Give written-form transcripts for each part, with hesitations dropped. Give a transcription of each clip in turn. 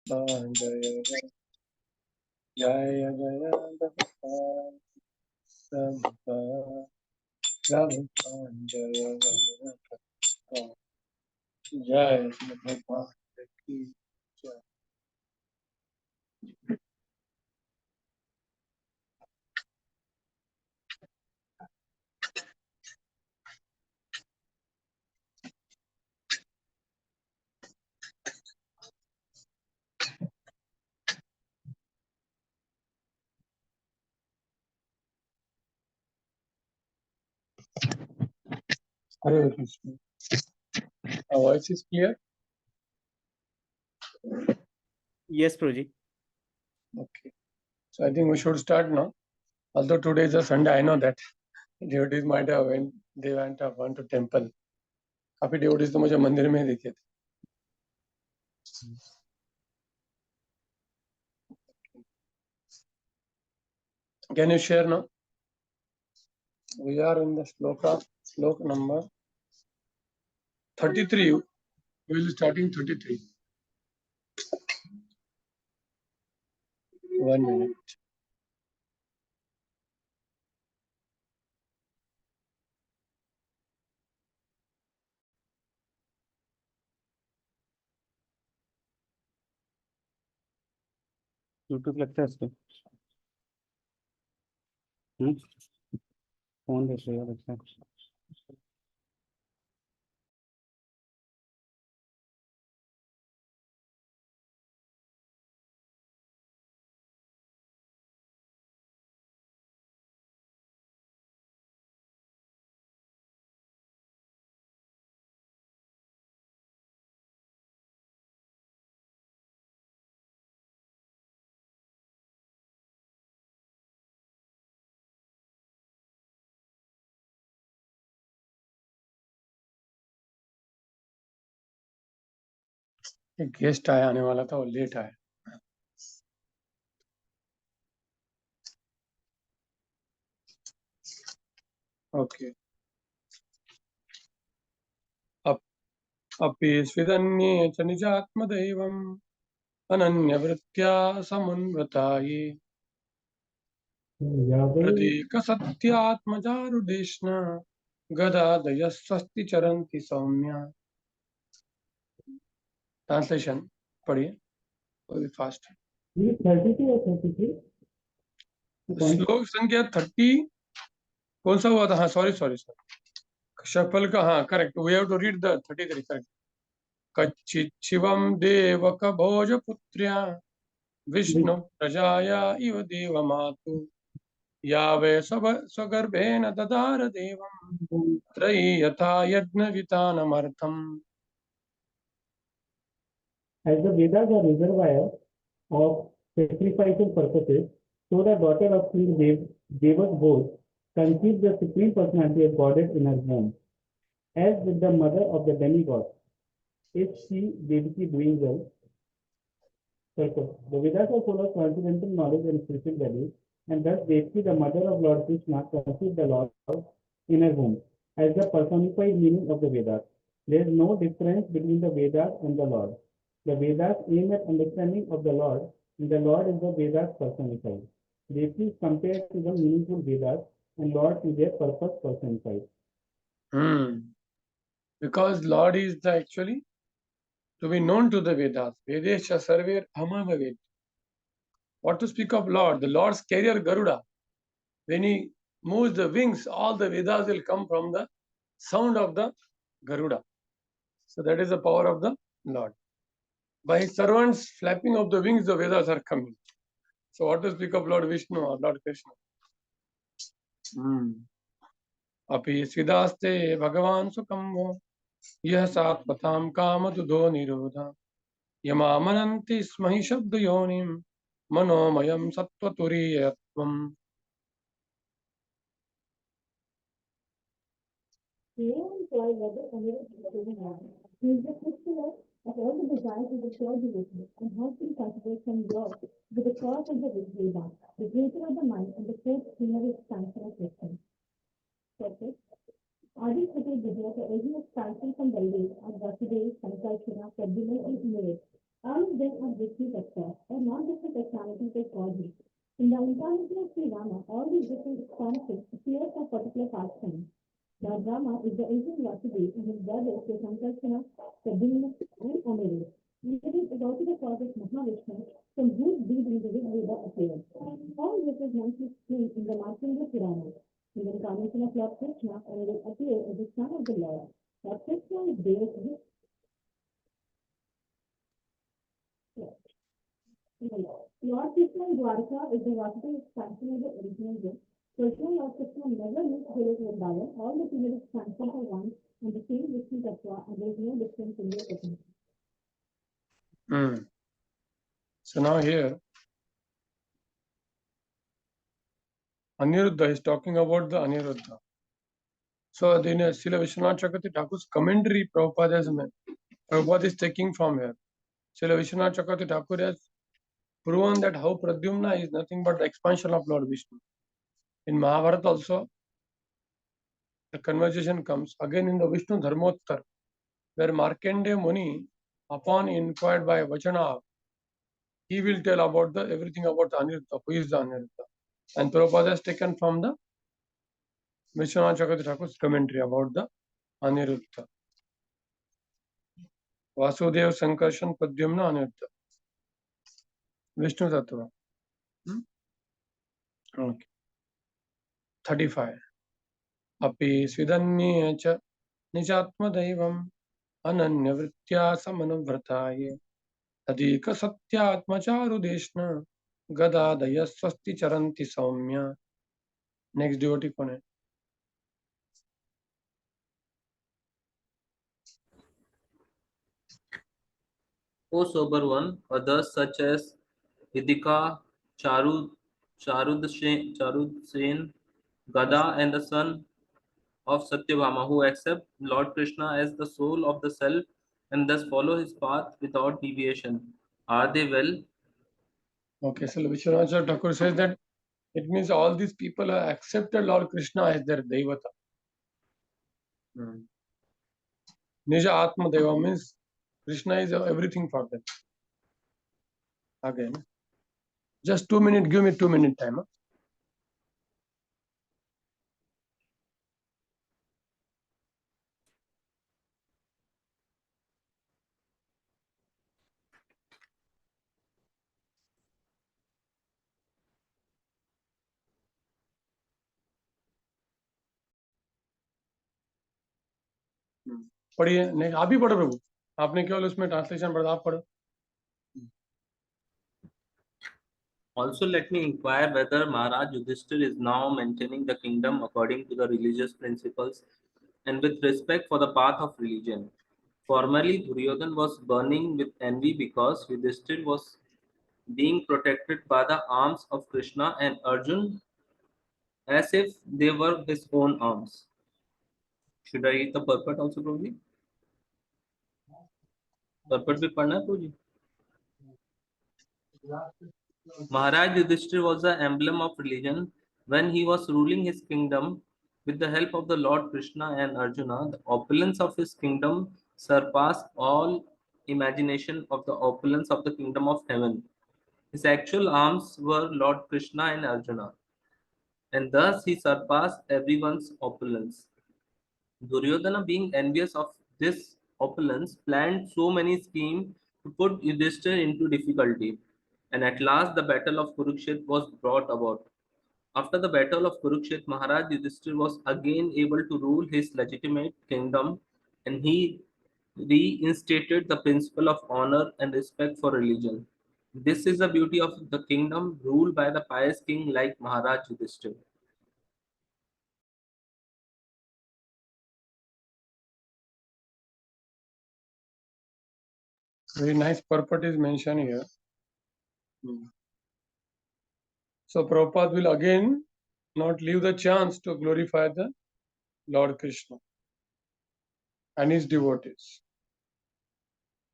Jaya Jaya Prabhupada Jaya Jaya Prabhupada Jaya Prabhupada ki Jai. Hare Krishna. Our voice is clear? Yes, Prabhuji. Okay. So I think we should start now. Although today is a Sunday, I know that devotees might have went, they went up one to temple. काफी devotees तो मुझे मंदिर में ही दिखे थे. Can you share now? We are in the slok number 33. We will be starting 33. 1 minute. YouTube लगता है इसको फोन देख रहे हो लगता है एक गेस्ट आया आने वाला था और लेट आया. Okay. अपि स्विदन्ये च निजात्मदैवम् अनन्यवृत्त्या समुन्वताये प्रतीकसत्यात्मजारुदेष्ण गदादयः स्वस्ति चरन्ति सौम्या. ट्रांसलेशन पढ़िए फास्ट. 32 और 33 श्लोक संख्या 30 कौन सा हुआ था? हाँ सॉरी शफल का. हाँ correct. We have to read the 33. Correct. कच्चिच्छिवं देवक भोजपुत्र्या विष्णु प्रजाया इव देवमातु या वै स्वगर्भेण ददार देवं त्रयी यथा यज्ञवितानमर्थम्. As the Vedas are reservoir of sacrificial purposes, so the daughter of King Deva's Bhoj conceived the Supreme Personality of Godhead in her womb. As with the mother of the demigod, is she Devaki doing well? Purpose. The Vedas are full of transcendental knowledge and spiritual values, and thus Devaki, the mother of Lord Krishna, conceived the Lord in her womb as the personified meaning of the Vedas. There is no difference between the Vedas and the Lord. The Vedas aim at understanding of the Lord, and the Lord is the Vedas personified. Devaki is compared to the meaningful Vedas, and Lord is their purpose personified. Because Lord is the actually to be known to the Vedas. Vedesha sarver amavaved. What to speak of Lord? The Lord's carrier Garuda. When he moves the wings, all the Vedas will come from the sound of the Garuda. So that is the power of the Lord. By his servants flapping of the wings, the Vedas are coming. So what to speak of Lord Vishnu or Lord Krishna? Api svidaste bhagavan sukam vo यह सात्वताम कामदुदो निरोधा यमामनन्ति स्महि शब्दयोनिं मनोमयं सत्त्वतुरीयत्वम्. He is the fixer of all the desires of the pure devotees and has been considered from God with the cause of the Veda, the creator of the mind and the fourth plenary expansion of wisdom. Purpose. Adi Sati Vidya, the original expansion from the lake of Vasudev, Sankalpana, Pradyumna and Inuyat. All of them are Vishnu etc., are not different personalities of Godhead. In the incarnation of Sri Rama, all these different expansions appear for particular pastimes. Lord Rama is the ancient Vasudev and his brothers the Sankarsana, Pradyumna, and Anirudh. Anirudh is also the cause of Mahavishnu, from whose breathing the Rig Veda appears. All this is nicely explained in the Markandeya Purana. In the incarnation of Lord Krishna, Anirudh appears as the son of the Lord. Lord Krishna is Deva's Lord Krishna in Dwarka is the Vasudev expansion of the original Guru. Personal Lord Krishna never used to relate with Vrindavan. All the period expansions are one and the same Vishnu Tattva, and there is no difference in their technique. So now here, Aniruddha is talking about the Aniruddha. So then Srila Vishwanath Chakravarti Thakur's commentary Prabhupada is taking from here. Srila Vishwanath Chakravarti Thakur has proven that how Pradyumna is nothing but the expansion of Lord Vishnu. In Mahabharata also, the conversation comes again in the Vishnu Dharmottar, where Markandeya Muni, upon inquired by Vachana, he will tell about everything about the Aniruddha, who is the Aniruddha. And Prabhupada has taken from the Vishwanath Chakravarti Thakur's commentary about the Aniruddha. Vasudev Sankarshan Pradyumna Aniruddha. Vishnu Tattva. Okay. 35. Api Svidanye cha Nijatma Daivam Ananya Vrittya Samanavrataye Adhika Satyatma Charu Deshna Gadadaya Swasti Charanti Saumya. Next devotee कौन है? O sober one, others such as Hidika, Charudsen, Gada, and the son of Satyabhama, who accept Lord Krishna as the soul of the self and thus follow his path without deviation. Are they well? Okay, so Vishwanath Thakur says that it means all these people have accepted Lord Krishna as their Devata. Nija Atma Deva means Krishna is everything for them. Again, just 2 minutes, give me 2 minute time. Huh? पढ़िए नहीं आप ही पढ़ो प्रभु आपने केवल उसमें translation पढ़ा आप पढ़ो Also, let me inquire whether Maharaj Yudhishthir is now maintaining the kingdom according to the religious principles and with respect for the path of religion. Formerly, Duryodhan was burning with envy because Yudhishthir was being protected by the arms of Krishna and Arjun as if they were his own arms. Should I read the purport also, Prabhuji? Purport bhi padhna hai, Prabhuji? Maharaj Yudhishthir was the emblem of religion when he was ruling his kingdom with the help of the Lord Krishna and Arjuna. The opulence of his kingdom surpassed all imagination of the opulence of the kingdom of heaven. His actual arms were Lord Krishna and Arjuna, and thus he surpassed everyone's opulence. Duryodhana, being envious of this opulence, planned so many schemes to put Yudhishthir into difficulty, and at last the battle of Kurukshetra was brought about. After the battle of Kurukshetra, Maharaj Yudhishthir was again able to rule his legitimate kingdom, and he reinstated the principle of honor and respect for religion. This is the beauty of the kingdom ruled by the pious king like Maharaj Yudhishthir. very nice purport is mentioned here so Prabhupada will again not leave the chance to glorify the Lord Krishna and his devotees.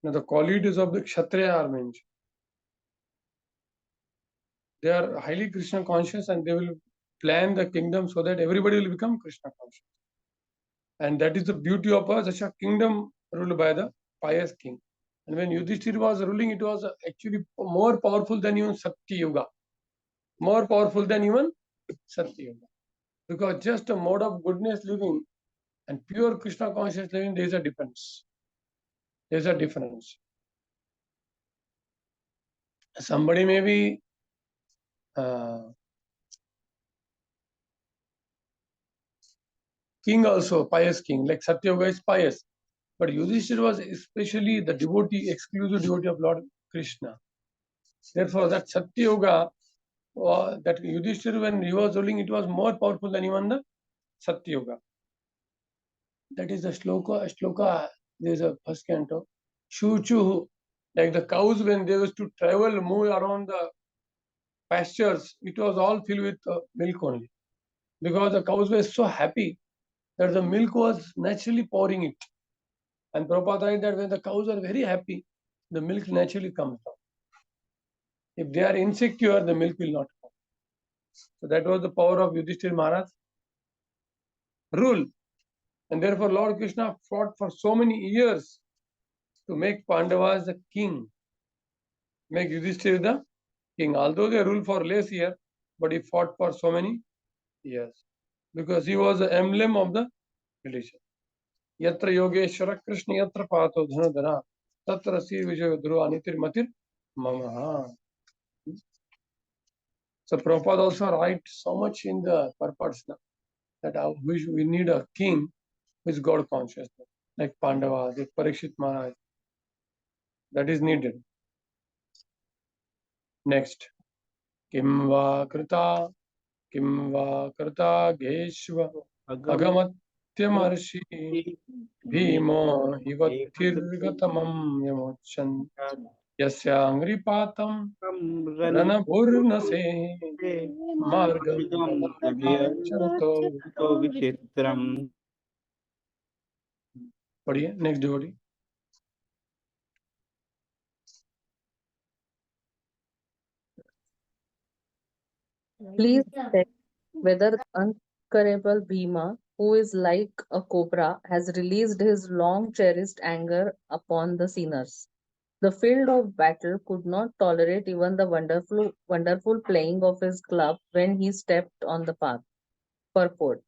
Now the qualities of the Kshatriya are mentioned. They are highly Krishna conscious and they will plan the kingdom so that everybody will become Krishna conscious. And that is the beauty of such a kingdom ruled by the pious king. And when Yudhishthira was ruling, it was actually more powerful than even Satya Yuga. More powerful than even Satya Yuga. Because just a mode of goodness living and pure Krishna conscious living, there is a difference. There is a difference. Somebody may be king also, pious king, like Satya Yuga is pious. But Yudhishthira was especially the devotee, exclusive devotee of Lord Krishna. Therefore, that Satya Yuga, that Yudhishthira, when he was ruling, it was more powerful than even the Satya Yuga. That is the shloka. There is a first canto. Shuchu, like the cows when they used to travel, move around the pastures, it was all filled with milk only. Because the cows were so happy that the milk was naturally pouring it. And Prabhupada said that when the cows are very happy, the milk naturally comes out. If they are insecure, the milk will not come. So that was the power of Yudhishthira Maharaj rule. And therefore Lord Krishna fought for so many years to make Pandavas the king. Make Yudhishthira the king. Although they ruled for less year, but he fought for so many years. Because he was the emblem of the religion. Yatra Yogeshwara Krishna Yatra Pato Dhanadhana Tatra Si Vijay Dhruva Nitir Matir Mamaha. So Prabhupada also writes so much in the purpose that we need a king who is God consciousness, like Pandava, like Parikshit Maharaj. That is needed. Next. Kim va krita geshva agamatyam bhimo hivatirgatamam yamochan yasyangripatam ranabhurnase margam charato. पढ़िए next devotee. Please check whether the unconquerable Bhima, who is like a cobra, has released his long cherished anger upon the sinners. The field of battle could not tolerate even the wonderful playing of his club when he stepped on the path. Purport.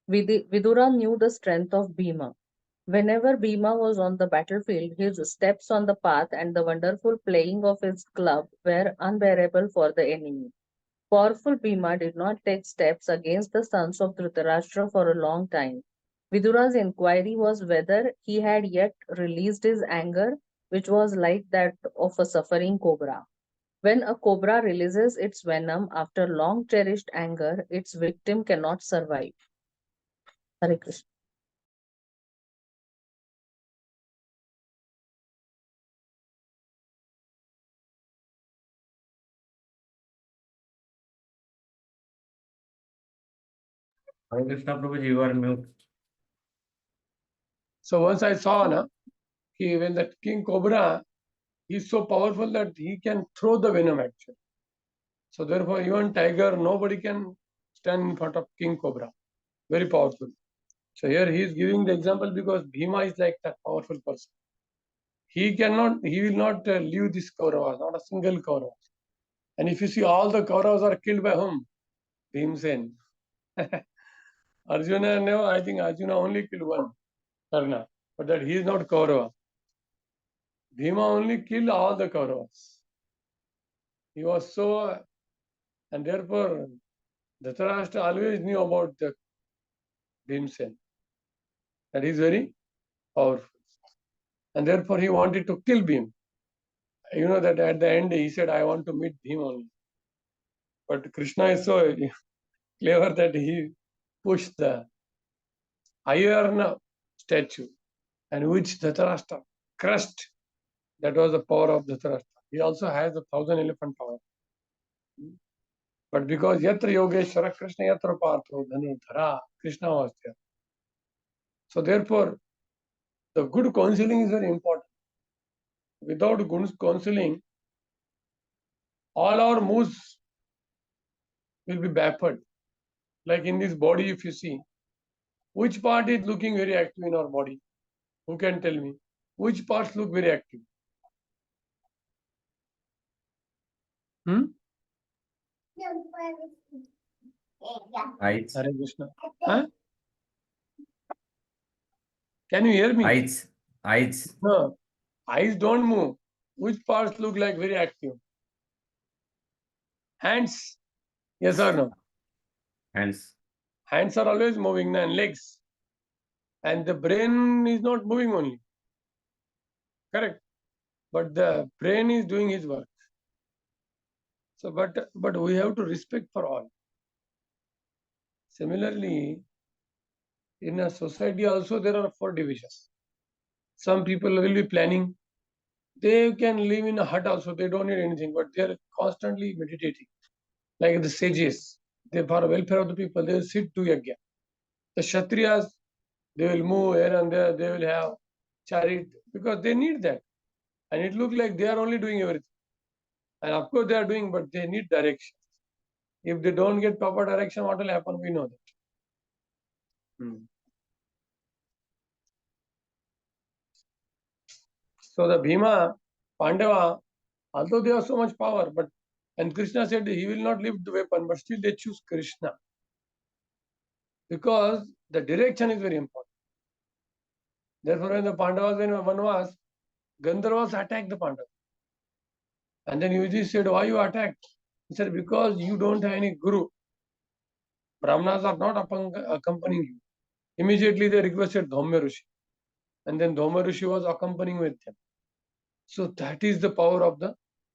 Vidura knew the strength of Bhima. Whenever Bhima was on the battlefield, his steps on the path and the wonderful playing of his club were unbearable for the enemy. Powerful Bhima did not take steps against the sons of Dhritarashtra for a long time. Vidura's inquiry was whether he had yet released his anger, which was like that of a suffering cobra. When a cobra releases its venom after long cherished anger, its victim cannot survive. Hare Krishna. Hare Krishna Prabhuji, you are mute. So once I saw when that king cobra is so powerful that he can throw the venom actually. So therefore even tiger, nobody can stand in front of king cobra. Very powerful. So here he is giving the example because Bhima is like that powerful person. He will not leave this Kauravas, not a single Kaurava. And if you see, all the Kauravas are killed by whom? Bhimsen. Arjuna, no, I think Arjuna only killed one, Karna. But that he is not Kaurava. Bhima only killed all the Kauravas. He was so, and therefore Dhritarashtra always knew about the Bhimsen. That is very powerful. And therefore he wanted to kill Bhim. You know that at the end he said, I want to meet Bhim only. But Krishna is so clever that he pushed the iron statue and which Dhritarashtra crushed. That was the power of Dhritarashtra. He also has the 1,000 elephant power. But because Yatra Yogeshwara Krishna Yatra Partho Dhanudhara, Krishna was there. So therefore, the good counseling is very important. Without good counseling, all our moves will be baffled. Like in this body, if you see, which part is looking very active in our body? Who can tell me? Which parts look very active? Hmm? Eyes. Hare Krishna. Huh? Can you hear me? Eyes. Eyes. No. Eyes don't move. Which parts look like very active? Hands. Yes or no? Hands. Hands are always moving, and legs. And the brain is not moving only. Correct. But the brain is doing his work. So, but we have to respect for all. Similarly, in a society also there are 4 divisions. Some people will be planning. They can live in a hut also. They don't need anything, but they are constantly meditating. Like the sages, they for the welfare of the people, they will sit to yajna. The Kshatriyas, they will move here and there. They will have chariot because they need that. And it looks like they are only doing everything. And of course they are doing, but they need direction. If they don't get proper direction, what will happen? We know that. So the Bhima, Pandava, although they have so much power, but and Krishna said he will not lift the weapon, but still they choose Krishna. Because the direction is very important. Therefore, when the Pandavas were in Vanvas, Gandharvas attacked the Pandavas. And then Yuji said, why you attacked? He said, because you don't have any guru. Brahmanas are not accompanying you. Immediately they requested Dhaumya Rishi. And then Dhaumya Rishi was accompanying with them. So that is the power of the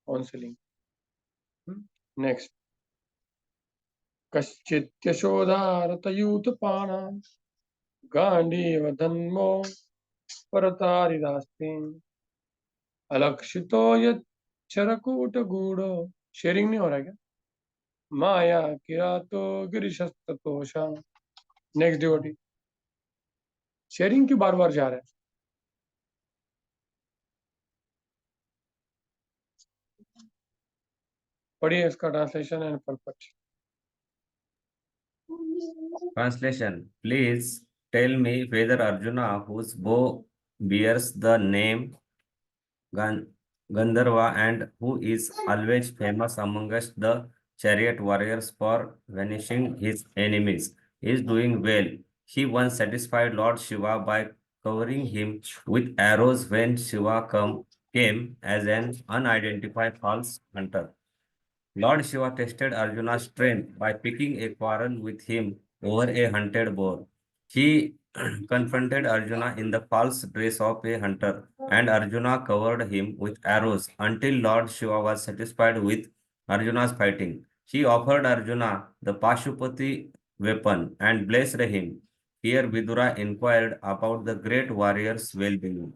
counseling. Next. Kaschithyashodharatayutapana Gandhiva dhanmo Parataridaste Alakshito yat Charakuta gudo. Sharing नहीं हो रहा है क्या? Maya kirato girishastatosha. Next devotee. Sharing क्यों बार बार जा रहा है? पढ़िए इसका translation and purpose. Translation. Please tell me whether Arjuna, whose bow bears the name Gandharva and who is always famous amongst the chariot warriors for vanishing his enemies, is doing well. He once satisfied Lord Shiva by covering him with arrows when Shiva came as an unidentified false hunter. Lord Shiva tested Arjuna's strength by picking a quarrel with him over a hunted boar. He confronted Arjuna in the false dress of a hunter, and Arjuna covered him with arrows until Lord Shiva was satisfied with Arjuna's fighting. He offered Arjuna the Pashupati weapon and blessed him. Here Vidura inquired about the great warrior's well-being.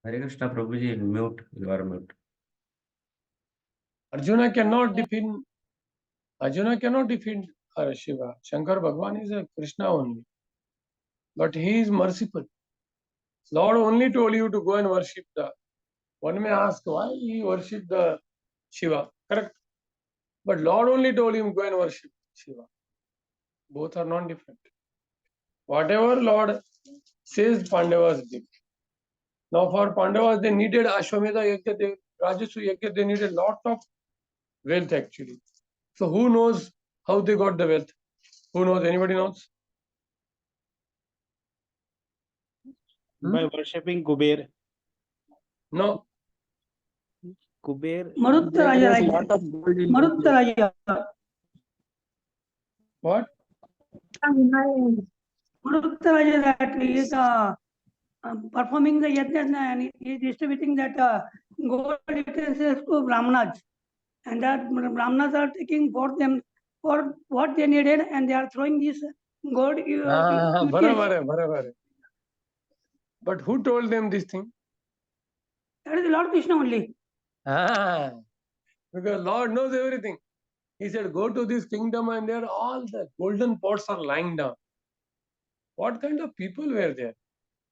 Hare Krishna Prabhuji, mute, you are mute. Arjuna cannot defeat Shiva. Shankar Bhagwan is a Krishna only. But he is merciful. Lord only told you to go and worship the. One may ask why he worshipped the Shiva. Correct. But Lord only told him go and worship Shiva. Both are not different. Whatever Lord says, Pandavas did. Now for Pandavas, they needed Ashwamedha Yajna, Rajasu Yajna, they needed lot of wealth actually. So who knows how they got the wealth? Who knows? Anybody knows? By worshipping Kuber. No. Kuber. Maruttaraja. What? Maruttaraja, that is performing the yajna and he is distributing that gold utensils to Brahmanas. And that Brahmanas are taking for them for what they needed and they are throwing this gold utensils. Barabar. But who told them this thing? That is Lord Krishna only. Because Lord knows everything. He said, go to this kingdom and there all the golden pots are lying down. What kind of people were there?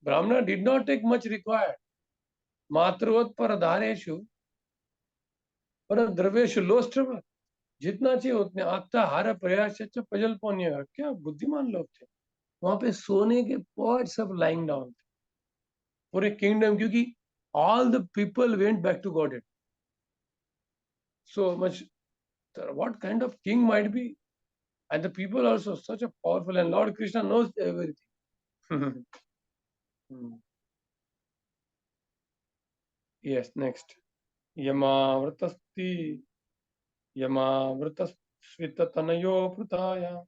Brahmana did not take much required. Matruvat paradhareshu paradraveshu lostrava. जितना चाहिए उतने आता हर प्रयास puzzle पौने क्या बुद्धिमान लोग थे वहां पे सोने के पॉट सब लाइंग डाउन थे पूरे किंगडम क्योंकि all the people went back to Godhead. So much, what kind of king might be? And the people also such a powerful, and Lord Krishna knows everything. Yes, next. Yama vritasvittatanayo prutaya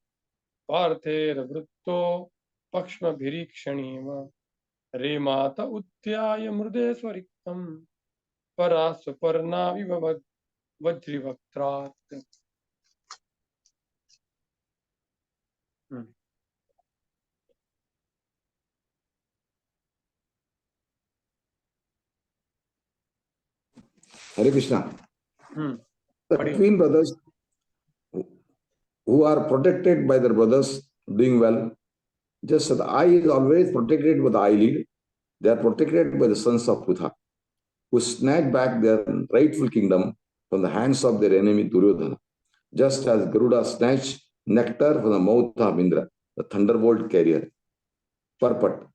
parther vritto pakshma bhirikshanima re mata utyaya murdeswariktam parasuparna vivavad vajrivaktra. Hare Krishna. Hmm. The twin brothers who are protected by their brothers doing well, just as the eye is always protected by the eyelid, they are protected by the sons of Putha, who snatch back their rightful kingdom from the hands of their enemy Duryodhana, just as Garuda snatched nectar from the mouth of Indra, the thunderbolt carrier. Purport.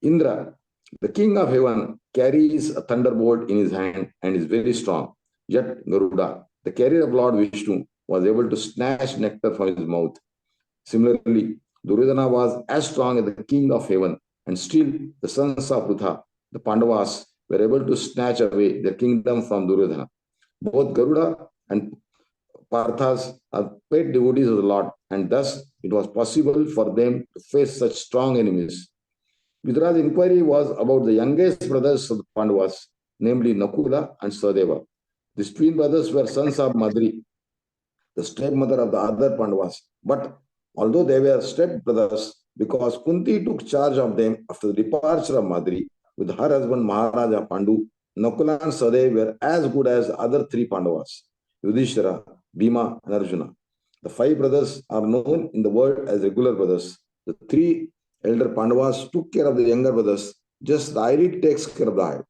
Indra, the king of heaven, carries a thunderbolt in his hand and is very strong. Yet Garuda, the carrier of Lord Vishnu, was able to snatch nectar from his mouth. Similarly, Duryodhana was as strong as the king of heaven, and still the sons of Pritha, the Pandavas, were able to snatch away their kingdom from Duryodhana. Both Garuda and Parthas are paid devotees of the Lord, and thus it was possible for them to face such strong enemies. Vidra's inquiry was about the youngest brothers of the Pandavas, namely Nakula and Sadeva. These twin brothers were sons of Madri, the stepmother of the other Pandavas. But although they were stepbrothers, because Kunti took charge of them after the departure of Madri with her husband Maharaja Pandu, Nakula and Sadeva were as good as the other three Pandavas, Yudhishthira, Bhima, and Arjuna. The five brothers are known in the world as regular brothers. The three elder Pandavas took care of the younger brothers, just the eyelid takes care of the eye.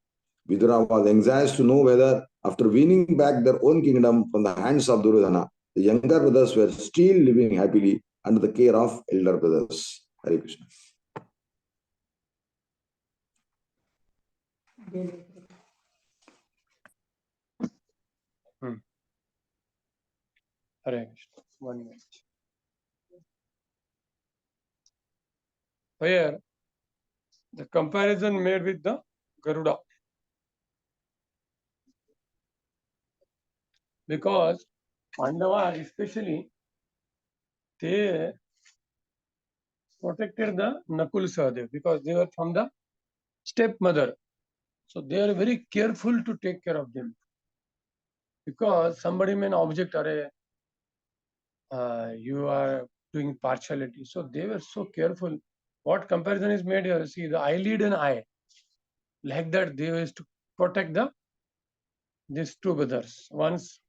Vidura was anxious to know whether, after winning back their own kingdom from the hands of Duryodhana, the younger brothers were still living happily under the care of elder brothers. Hare Krishna. Hare Krishna. 1 minute. Here, the comparison made with the Garuda. Because Pandava, especially, they protected the Nakul Sahadev because they were from the stepmother. So they are very careful to take care of them. Because somebody may object, you are doing partiality. So they were so careful. What comparison is made here? See, the eyelid and eye. Like that, they used to protect these two brothers. Once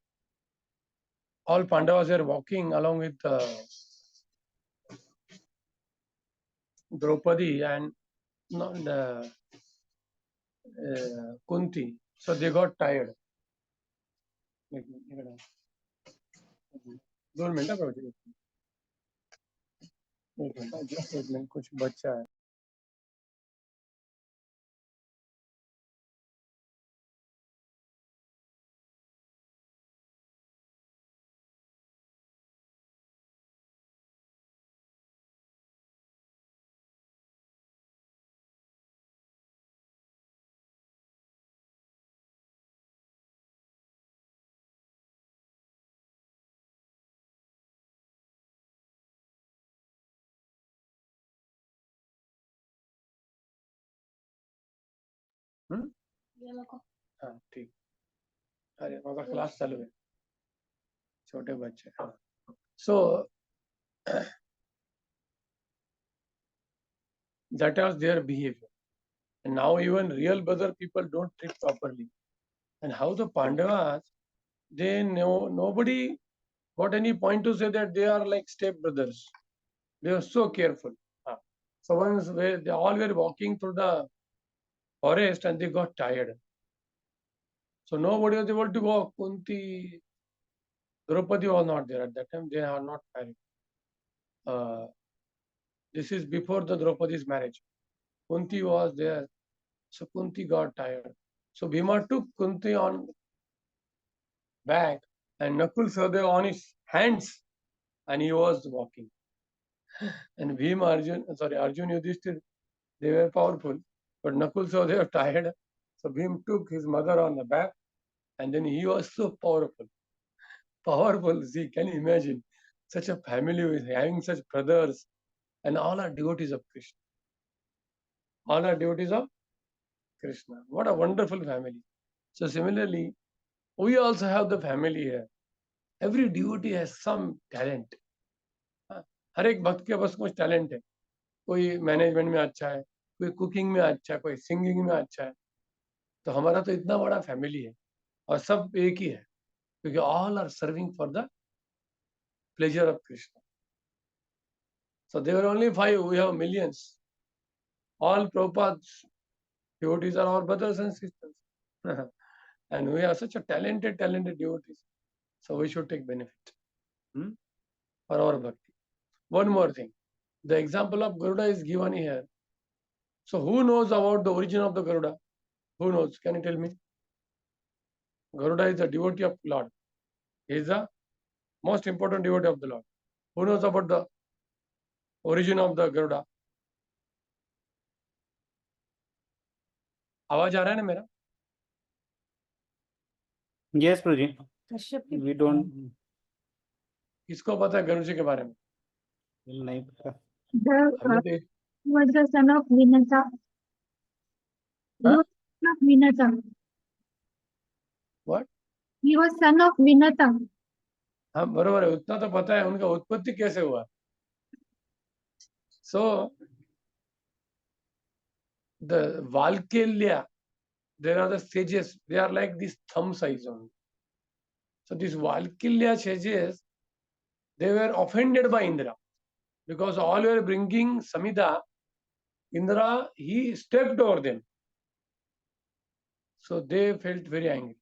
all Pandavas are walking along with Draupadi and Kunti. So they got tired. 2 minute just एक minute कुछ बच्चा है हाँ ठीक अरे बाबा class चालू है छोटे बच्चे so that was their behavior and now even real brother people don't treat properly and how the Pandavas they know nobody got any point to say that they are like step brothers they were so careful so once they all were walking through the forest and they got tired so nobody was able to go Kunti Draupadi was not there at that time. They are not married. This is before the Draupadi's marriage. Kunti was there. So Kunti got tired. So Bhima took Kunti on back and Nakul Sahadeva on his hands, and he was walking. And Bhima, Arjun Yudhishthir, they were powerful, but Nakul Sahadeva were tired. So Bhima took his mother on the back, and then he was so powerful. Powerful. See, can you imagine such a family with having such brothers, and all are devotees of Krishna. All are devotees of Krishna. What a wonderful family. So similarly, we also have the family here. Every devotee has some talent. हर एक भक्त के पास कुछ talent है. कोई management में अच्छा है, कोई कुकिंग में अच्छा है, कोई सिंगिंग में अच्छा है. तो हमारा तो इतना बड़ा फैमिली है और सब एक ही है, क्योंकि all are serving for the pleasure of Krishna. So there were only 5, we have millions. All Prabhupada's devotees are our brothers and sisters. And we are such a talented devotees. So we should take benefit for our bhakti. One more thing. The example of Garuda is given here. So who knows about the origin of the Garuda? Who knows? Can you tell me? Garuda is the devotee of Lord. He is the most important devotee of the Lord. Who knows about the origin of the Garuda? आवाज आ रहा है ना मेरा? Yes, Prabhuji. We don't. किसको पता है गरुड़ जी के बारे में? नहीं पता. The was the son of Vinata. He was son of Vinata. What? He was son of Vinata. हाँ बरोबर है, उतना तो पता है उनका उत्पत्ति कैसे हुआ. So the Valkylya, there are the sages, they are like this thumb size only. So these Valkylya sages, they were offended by Indra because all were bringing Samhita. Indra, he stepped over them. So they felt very angry.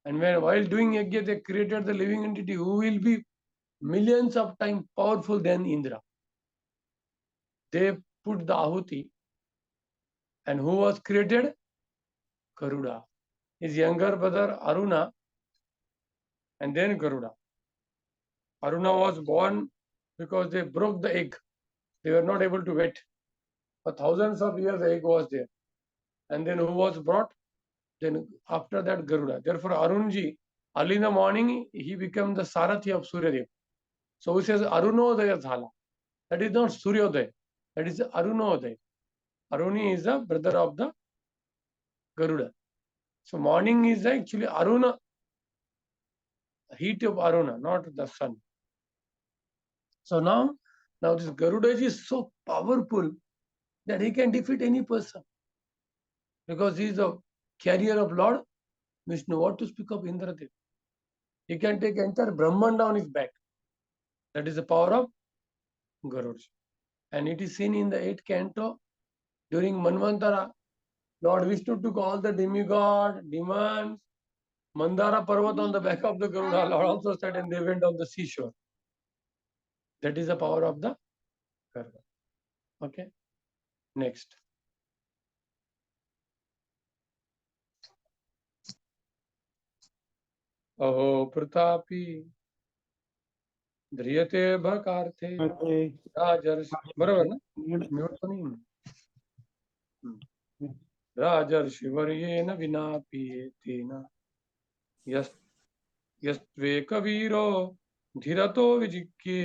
And while doing yajna, they created the living entity who will be millions of times powerful than Indra. They put the ahuti. And who was created? Garuda. His younger brother Aruna, and then Garuda. Aruna was born because they broke the egg. They were not able to wait. For thousands of years, the egg was there. And then who was brought? Then after that, Garuda. Therefore, Arunji, early in the morning, he became the Sarathi of Suryadev. So he says Arunodaya Dhala. That is not Suryodaya. That is Arunodaya. Aruni is the brother of the Garuda. So morning is actually Aruna, heat of Aruna, not the sun. So now this Garuda is so powerful that he can defeat any person. Because he is the carrier of Lord Vishnu. What to speak of Indradev? He can take entire Brahman on his back. That is the power of Garuda. And it is seen in the 8th canto during Manvantara. Lord Vishnu took all the demigod, demons, Mandara Parvat on the back of the Garuda. Lord also said, and they went on the seashore. That is the power of the Garuda. Okay. Next. अहो प्रतापी ध्रियते भकार्थे राजर्षि. बरोबर ना? Mute तो नहीं. राजर्षि वर्येण विना पीयेतेन यस्त्वेक वीरो धीरतो विजिज्ञे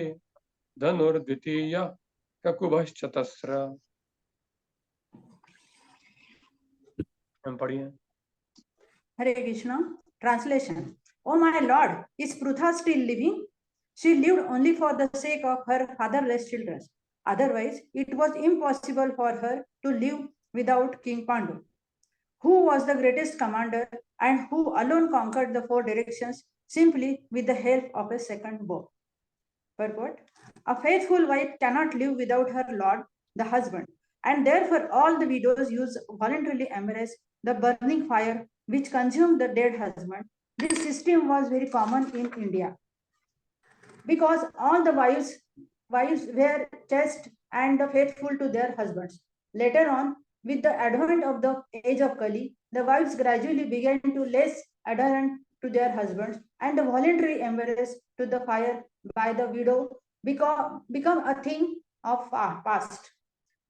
धनुर्द्वितीय ककुभश्चतस्र. हम पढ़िए. Hare Krishna. Translation. Oh my Lord, is Prutha still living? She lived only for the sake of her fatherless children. Otherwise, it was impossible for her to live without King Pandu, who was the greatest commander and who alone conquered the 4 directions simply with the help of a second bow. Purport. A faithful wife cannot live without her lord, the husband, and therefore all the widows voluntarily embrace the burning fire which consumed the dead husband. This system was very common in India. because all the wives were chaste and faithful to their husbands. Later on, with the advent of the age of Kali, the wives gradually began to less adherent to their husbands, and the voluntary embrace to the fire by the widow become a thing of past.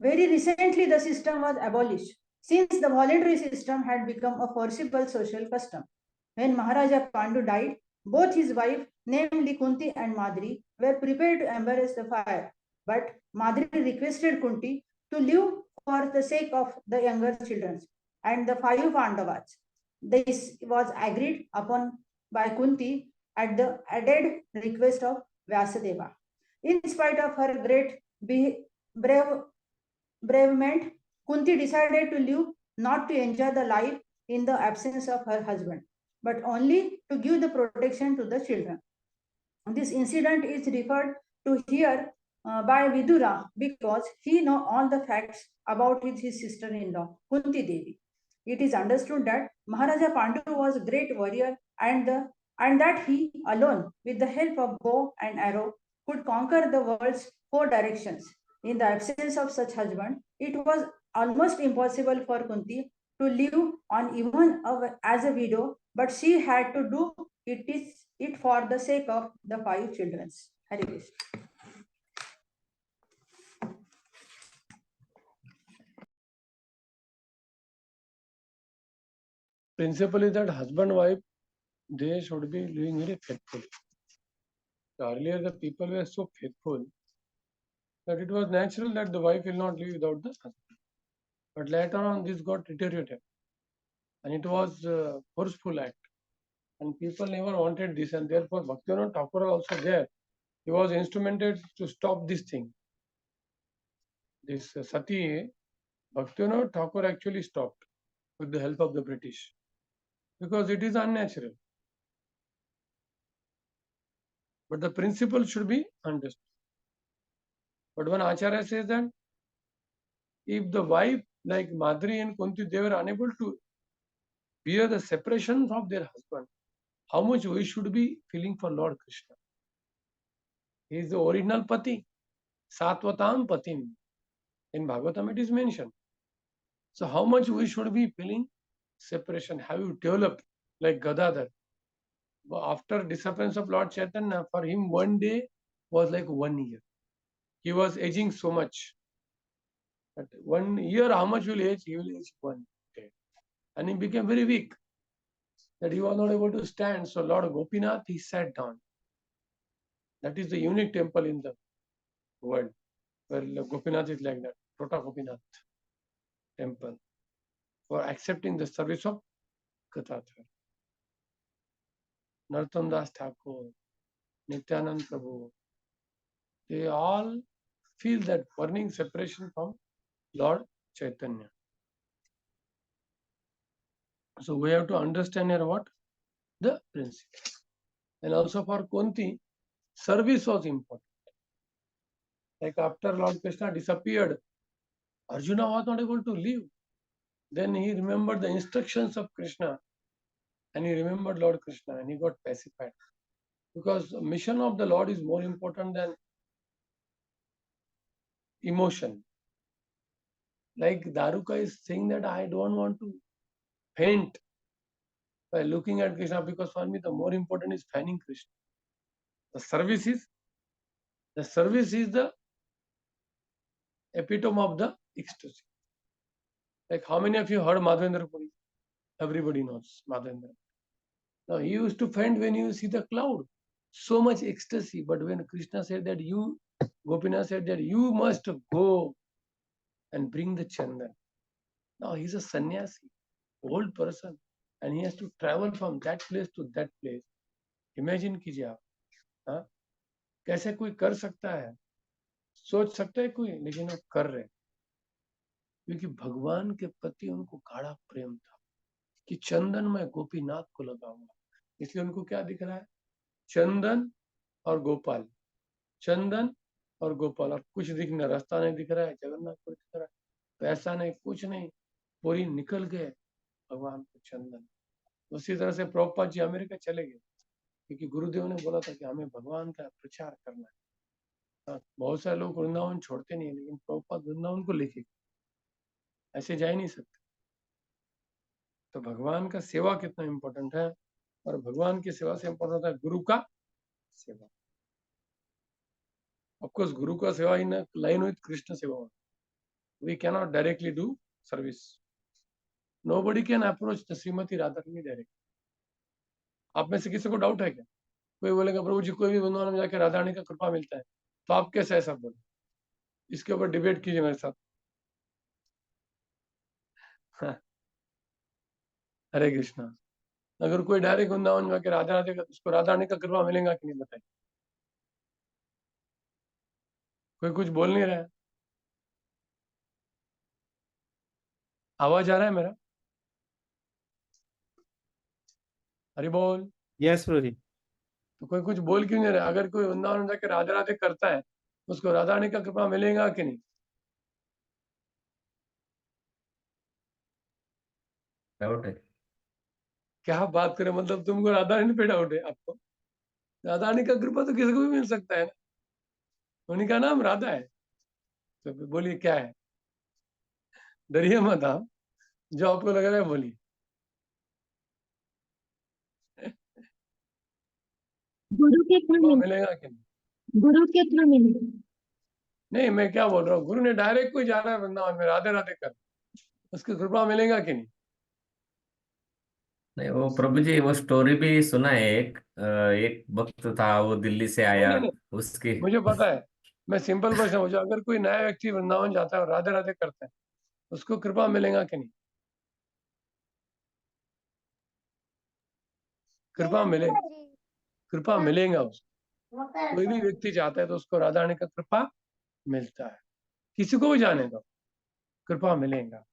Very recently, the system was abolished, since the voluntary system had become a forcible social custom. When Maharaja Pandu died, both his wife, namely Kunti and Madri, were prepared to embrace the fire. But Madri requested Kunti to live for the sake of the younger children and the five Pandavas. This was agreed upon by Kunti at the added request of Vyasadeva. In spite of her great brave bereavement, Kunti decided to live not to enjoy the life in the absence of her husband, but only to give the protection to the children. This incident is referred to here by Vidura because he know all the facts about his sister-in-law, Kunti Devi. It is understood that Maharaja Pandu was a great warrior and that he alone, with the help of bow and arrow, could conquer the world's four directions. In the absence of such husband, it was almost impossible for Kunti to live on even as a widow, but she had to do it for the sake of the five children. Hare Krishna. Principle is that husband wife, they should be living very faithfully. Earlier the people were so faithful that it was natural that the wife will not live without the husband. But later on this got deteriorated and it was a forceful act. And people never wanted this, and therefore Bhaktivedanta Thakur also there. He was instrumented to stop this thing. This sati, Bhaktivedanta Thakur actually stopped with the help of the British because it is unnatural. But the principle should be understood. But when Acharya says that if the wife like Madri and Kunti, they were unable to bear the separation from their husband, how much we should be feeling for Lord Krishna. He is the original Pati, Satvatam Patim. In Bhagavatam it is mentioned. So how much we should be feeling separation? Have you developed like Gadadhar? After disappearance of Lord Chaitanya, for him 1 day was like 1 year. He was aging so much. But 1 year, how much will age? He will age 1 day. And he became very weak, that he was not able to stand. So Lord Gopinath, he sat down. That is the unique temple in the world, where Gopinath is like that, Prota Gopinath temple, for accepting the service of Kathathar. Narottam Das Thakur, Nityanand Prabhu, they all feel that burning separation from Lord Chaitanya. So we have to understand here what? The principle. And also for Kunti, service was important. Like after Lord Krishna disappeared, Arjuna was not able to live. Then he remembered the instructions of Krishna and he remembered Lord Krishna and he got pacified. Because the mission of the Lord is more important than emotion. Like Daruka is saying that I don't want to faint by looking at Krishna, because for me the more important is finding Krishna. The service is the epitome of the ecstasy. Like how many of you heard Madhavendra Puri? Everybody knows Madhavendra. Now he used to faint when you see the cloud. So much ecstasy. But when Krishna said that Gopinath said that you must go and bring the chandan. Now he's a sannyasi, old person, and he has to travel from that place to that place. Imagine कीजिए आप, हाँ? कैसे कोई कर सकता है? सोच सकता है कोई, लेकिन वो कर रहे, क्योंकि भगवान के प्रति उनको गाढ़ा प्रेम था कि चंदन में गोपीनाथ को लगा हुआ, इसलिए उनको क्या दिख रहा है? चंदन और गोपाल, चंदन और गोपाल, और कुछ दिख नहीं, रास्ता नहीं दिख रहा है, जगन्नाथ को दिख रहा है, पैसा नहीं, कुछ नहीं, पूरी निकल गए भगवान को चंदन। उसी तरह से प्रभुपाद जी अमेरिका चले गए, क्योंकि गुरुदेव ने बोला था कि हमें भगवान का प्रचार करना है। हाँ, बहुत सारे लोग वृंदावन छोड़ते नहीं है, लेकिन प्रभुपाद वृंदावन को लेके ऐसे जा ही नहीं सकते। तो भगवान का सेवा कितना इम्पोर्टेंट है, और भगवान की सेवा से इम्पोर्टेंट होता है गुरु का सेवा। ऑफकोर्स गुरु का सेवा in line with Krishna seva. We cannot directly do service. Nobody can approach the Shrimati Radha Rani direct. आप में से किसी को डाउट है क्या? कोई बोलेगा प्रभु जी कोई भी वृंदावन में जाकर राधा रानी का कृपा मिलता है, तो आप कैसे ऐसा बोले? इसके ऊपर डिबेट कीजिए मेरे साथ। हरे कृष्णा। अगर कोई डायरेक्ट वृंदावन जाके राधा राधे का, उसको राधा रानी का कृपा मिलेगा कि नहीं बताइए? कोई कुछ बोल नहीं रहा है। आवाज आ रहा है मेरा? हरि बोल। यस प्रभु जी। तो कोई कुछ बोल क्यों नहीं रहा? अगर कोई वृंदावन में जाके राधे राधे करता है, उसको राधा रानी का कृपा मिलेगा कि नहीं? डाउट है। क्या बात करें, मतलब तुमको राधा रानी पे डाउट है? आपको राधा रानी का कृपा तो किसी को भी मिल सकता है ना, उन्हीं का नाम राधा है। तो बोलिए क्या है? डरिए मत आप, जो आपको लग रहा है बोलिए। गुरु के थ्रू मिलेगा कि नहीं? गुरु के थ्रू मिलेगा। नहीं, मैं क्या बोल रहा हूँ, गुरु ने डायरेक्ट कोई जा रहा है वृंदावन में राधे राधे कर, उसकी कृपा मिलेगा कि नहीं? नहीं, वो प्रभु जी वो स्टोरी भी सुना है। एक भक्त था, वो दिल्ली से नहीं आया। नहीं नहीं, उसकी मुझे पता है। मैं सिंपल क्वेश्चन पूछा, अगर कोई नया व्यक्ति वृंदावन जाता है और राधे राधे करता है, उसको कृपा मिलेगा कि नहीं? कृपा मिले, कृपा मिलेगा उसको। कोई भी व्यक्ति जाता है तो उसको राधा रानी का कृपा मिलता है, किसी को भी जाने दो, कृपा मिलेगा।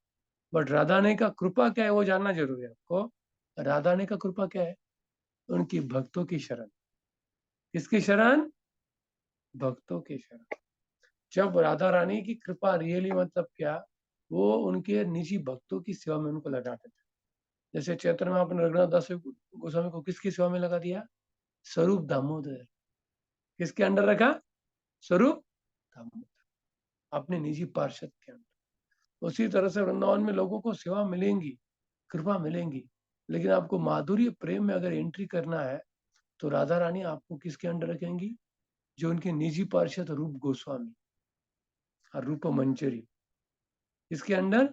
बट राधा रानी का कृपा क्या है वो जानना जरूरी है आपको। राधा रानी का कृपा क्या है? उनकी भक्तों की शरण। किसकी शरण? भक्तों की शरण। जब राधा रानी की कृपा रियली मतलब क्या, वो उनके निजी भक्तों की सेवा में उनको लगाते थे। जैसे चैतन्य में आपने रघुनाथ दास गोस्वामी को किसकी सेवा में लगा दिया? स्वरूप दामोदर। किसके अंडर रखा? स्वरूप दामोदर, अपने निजी पार्षद के अंदर। उसी तरह से वृंदावन में लोगों को सेवा मिलेंगी, कृपा मिलेंगी, लेकिन आपको माधुर्य प्रेम में अगर एंट्री करना है तो राधा रानी आपको किसके अंडर रखेंगी? जो उनके निजी पार्षद रूप गोस्वामी और रूप मंजरी, इसके अंडर,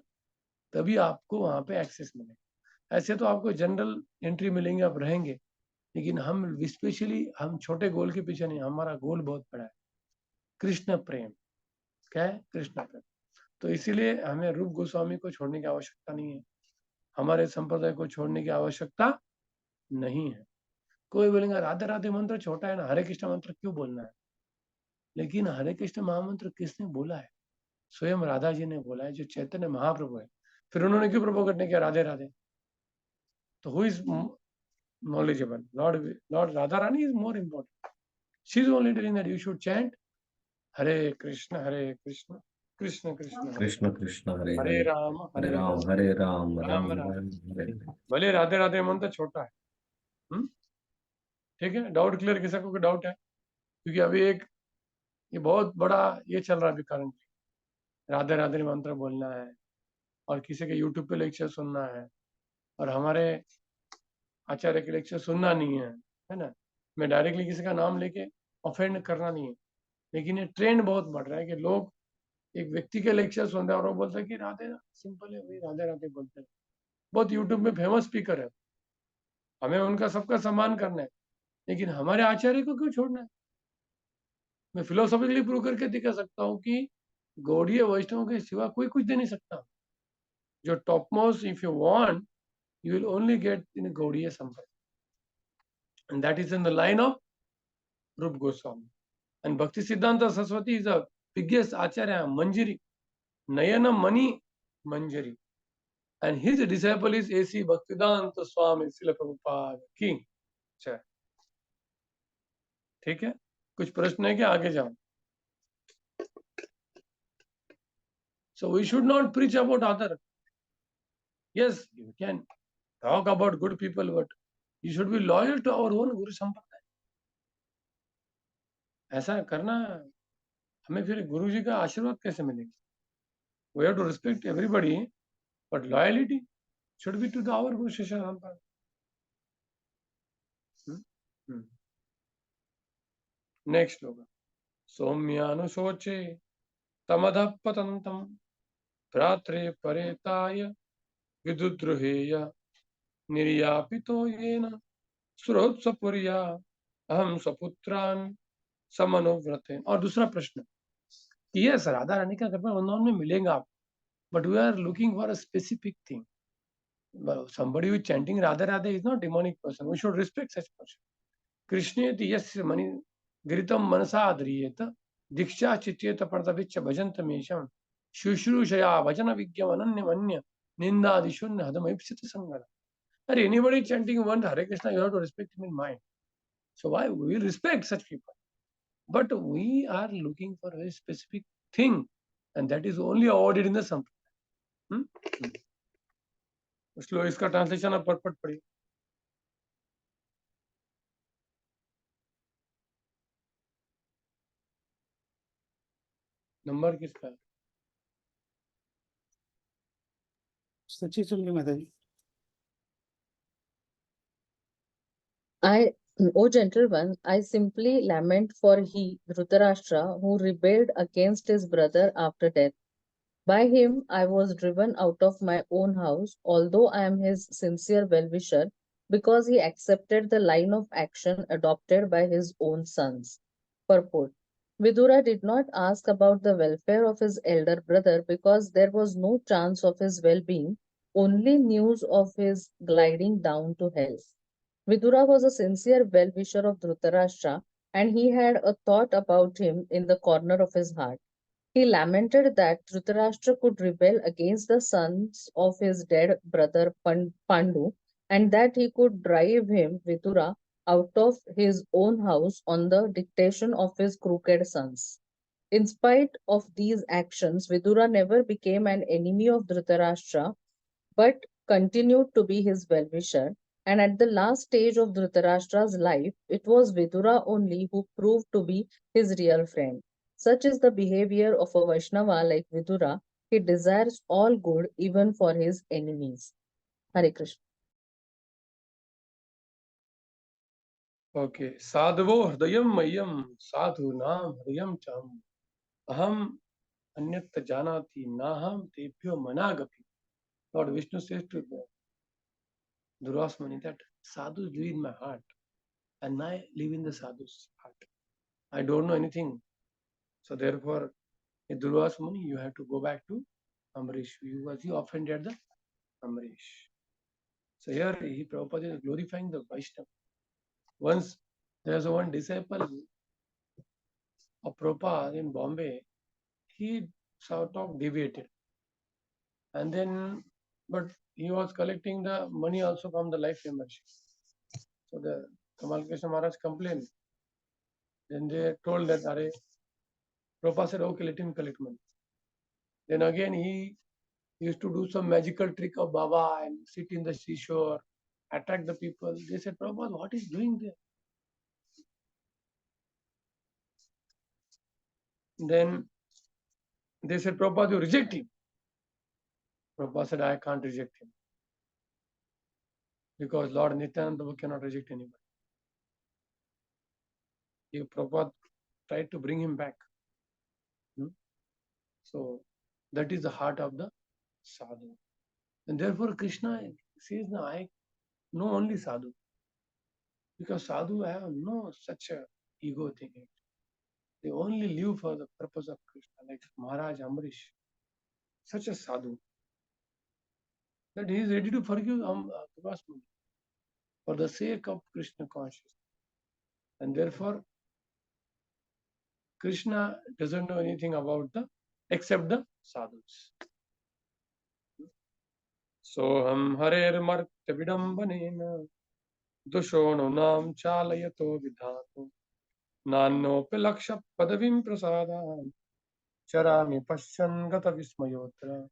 तभी आपको वहां पे एक्सेस मिलेगा। ऐसे तो आपको जनरल एंट्री मिलेंगे, आप रहेंगे, लेकिन हम स्पेशली हम छोटे गोल के पीछे नहीं, हमारा गोल बहुत बड़ा है, कृष्ण प्रेम। क्या है? कृष्ण प्रेम। तो इसीलिए हमें रूप गोस्वामी को छोड़ने की आवश्यकता नहीं है, हमारे संप्रदाय को छोड़ने की आवश्यकता नहीं है। कोई बोलेगा राधे राधे मंत्र छोटा है ना, हरे कृष्ण मंत्र क्यों बोलना है? लेकिन हरे कृष्ण महामंत्र किसने बोला है? स्वयं राधा जी ने बोला है, जो चैतन्य महाप्रभु है। फिर उन्होंने क्यों प्रपोगट नहीं किया राधे राधे? तो who is knowledgeable? Lord Radharani is more important. She is only telling that you should chant Hare Krishna, Krishna Krishna, Krishna Krishna Hare Hare Hare, Rama, Hare Rama, Rama Hare Rama, Rama Rama Rama. Rama Hare Hare. भले राधे राधे मंत्र छोटा है। ठीक है, डाउट क्लियर? किसी को कोई डाउट है? क्योंकि अभी एक ये बहुत बड़ा ये चल रहा है अभी करंटली, राधे राधे मंत्र बोलना है और किसी के यूट्यूब पे लेक्चर सुनना है, और हमारे आचार्य के लेक्चर सुनना नहीं है ना। मैं डायरेक्टली किसी का नाम लेके ऑफेंड करना नहीं है, लेकिन ये ट्रेंड बहुत बढ़ रहा है कि लोग एक व्यक्ति के लेक्चर सुनते हैं और वो बोलते हैं कि राधे, सिंपल है भाई, राधे राधे बोलते हैं। बहुत यूट्यूब में फेमस स्पीकर है, हमें उनका सबका सम्मान करना है, लेकिन हमारे आचार्य को क्यों छोड़ना है? मैं फिलोसॉफिकली प्रूव करके दिखा सकता हूँ कि गौड़ीय वैष्णव के सिवा कोई कुछ दे नहीं सकता। जो top most, if you want, you will only get in a Gaudiya Sampradaya, and that is in the line of Rup Goswami. And Bhakti Siddhanta Saraswati is the biggest Acharya, Manjari, Nayana Mani Manjari. And his disciple is A.C. Bhaktivedanta Swami Srila Prabhupada की। ठीक है, कुछ प्रश्न है क्या? आगे जाओ। So we should not preach about other. Yes, you can talk about good people, but you should be loyal to our own Guru Sampradaya. ऐसा करना हमें फिर गुरु जी का आशीर्वाद कैसे मिलेगा? We have to respect everybody, but loyalty should be to the our Guru Shishya Rampa. Next loga. Somyanusoche tamadha patantam pratre paretaya vidudruheya niryapito yena surotsapurya aham saputran समानुव्रते. और दूसरा प्रश्न, यस राधा रानी का कृपा वृंदावन में मिलेगा आप, but we are looking for a specific thing. Somebody who is chanting Radha Radha is not demonic person. We should respect such person. Krishneti yasya mani giritam manasa adriyeta diksha chicheta pradaviccha bhajantam esham shushrushaya bhajana vigyam ananya manya ninda adishunya hadamaipsita sangara. Are anybody chanting one Hare Krishna, you have to respect him in mind. So why we respect such people? But we are looking for a very specific thing, and that is only awarded in the Sampradaya. इसलिए इसका translation आप पट पढ़िए. Number किसका है? सच्ची सुन ली माता जी. O gentle one, I simply lament for he, Dhritarashtra, who rebelled against his brother after death. By him I was driven out of my own house, although I am his sincere well-wisher, because he accepted the line of action adopted by his own sons. Purport. Vidura did not ask about the welfare of his elder brother because there was no chance of his well-being, only news of his gliding down to hell. Vidura was a sincere well-wisher of Dhritarashtra, and he had a thought about him in the corner of his heart. He lamented that Dhritarashtra could rebel against the sons of his dead brother Pandu, and that he could drive him, Vidura, out of his own house on the dictation of his crooked sons. In spite of these actions, Vidura never became an enemy of Dhritarashtra, but continued to be his well-wisher. And at the last stage of Dhritarashtra's life, it was Vidura only who proved to be his real friend. Such is the behavior of a Vaishnava like Vidura. He desires all good even for his enemies. Hare Krishna. Okay. Sadhavo hridayam mayam sadhunam hridayam cham aham anyat janati naham tebhyo managapi. Lord Vishnu says to Durvasmani that sadhus live in my heart and I live in the sadhu's heart. I don't know anything. So therefore, in Durvasmani, you have to go back to Amrish. You was you offended the Amrish. So here Prabhupada is glorifying the Vaishnava. Once there was one disciple of Prabhupada in Bombay, he sort of deviated. And then, but he was collecting the money also from the life membership. So the Kamal Krishna Maharaj complained. Then they told that, Are, Prabhupada said, okay, let him collect money. Then again he used to do some magical trick of Baba and sit in the seashore, attract the people. They said, Prabhupada, what is doing there? Then they said, Prabhupada, you reject him. Prabhupada said, I can't reject him. Because Lord Nityananda cannot reject anybody. If Prabhupada tried to bring him back. So that is the heart of the sadhu. And therefore Krishna says, no, I know only sadhu. Because sadhu have no such a ego thing. They only live for the purpose of Krishna, like Maharaj Amrish. Such a sadhu. That he is ready to forgive Durvasmani for the sake of Krishna consciousness. And therefore, Krishna doesn't know anything about except the sadhus. Soham harer martya vidambanena dushono nam chalayato vidhato nannopi laksha padavim prasada charami pasyan gata vismayotra.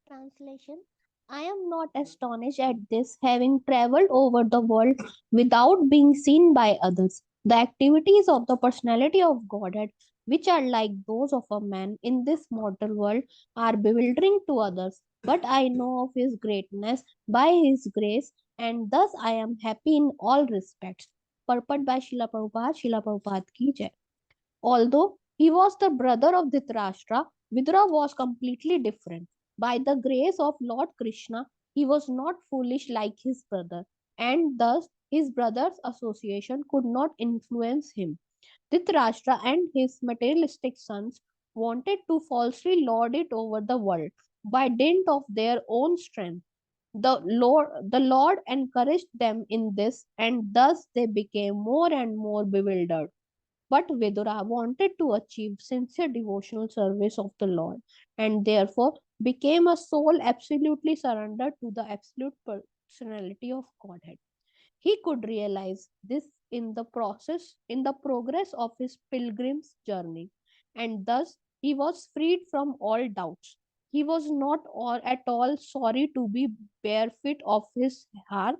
Translation. I am not astonished at this, having traveled over the world without being seen by others. The activities of the personality of Godhead, which are like those of a man in this mortal world, are bewildering to others. But I know of his greatness by his grace, and thus I am happy in all respects. Purport by Srila Prabhupada ki jai. Although he was the brother of Dhritarashtra, Vidura was completely different. By the grace of Lord Krishna, he was not foolish like his brother, and thus his brother's association could not influence him. Dhritarashtra and his materialistic sons wanted to falsely lord it over the world by dint of their own strength. The Lord encouraged them in this, and thus they became more and more bewildered. But Vidura wanted to achieve sincere devotional service of the Lord and therefore became a soul absolutely surrendered to the absolute personality of Godhead. He could realize this in the progress of his pilgrim's journey, and thus he was freed from all doubts. He was not at all sorry to be barefoot of his hearth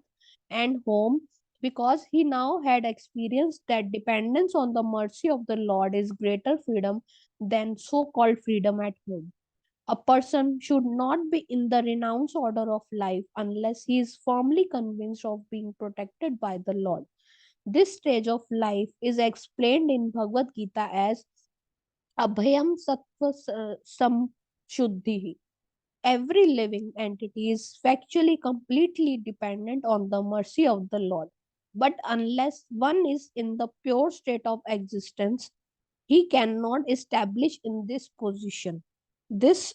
and home, because he now had experienced that dependence on the mercy of the Lord is greater freedom than so called freedom at home. A person should not be in the renounced order of life unless he is firmly convinced of being protected by the Lord. This stage of life is explained in Bhagavad Gita as Abhayam Sattva Samshuddhi. Every living entity is factually completely dependent on the mercy of the Lord. But unless one is in the pure state of existence, he cannot establish in this position. This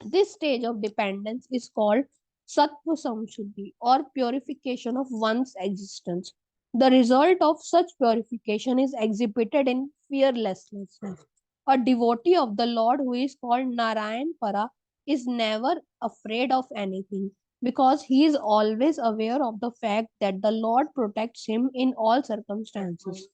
This stage of dependence is called Sattva Samshuddhi or purification of one's existence. The result of such purification is exhibited in fearlessness. A devotee of the Lord who is called Narayan Para is never afraid of anything because he is always aware of the fact that the Lord protects him in all circumstances.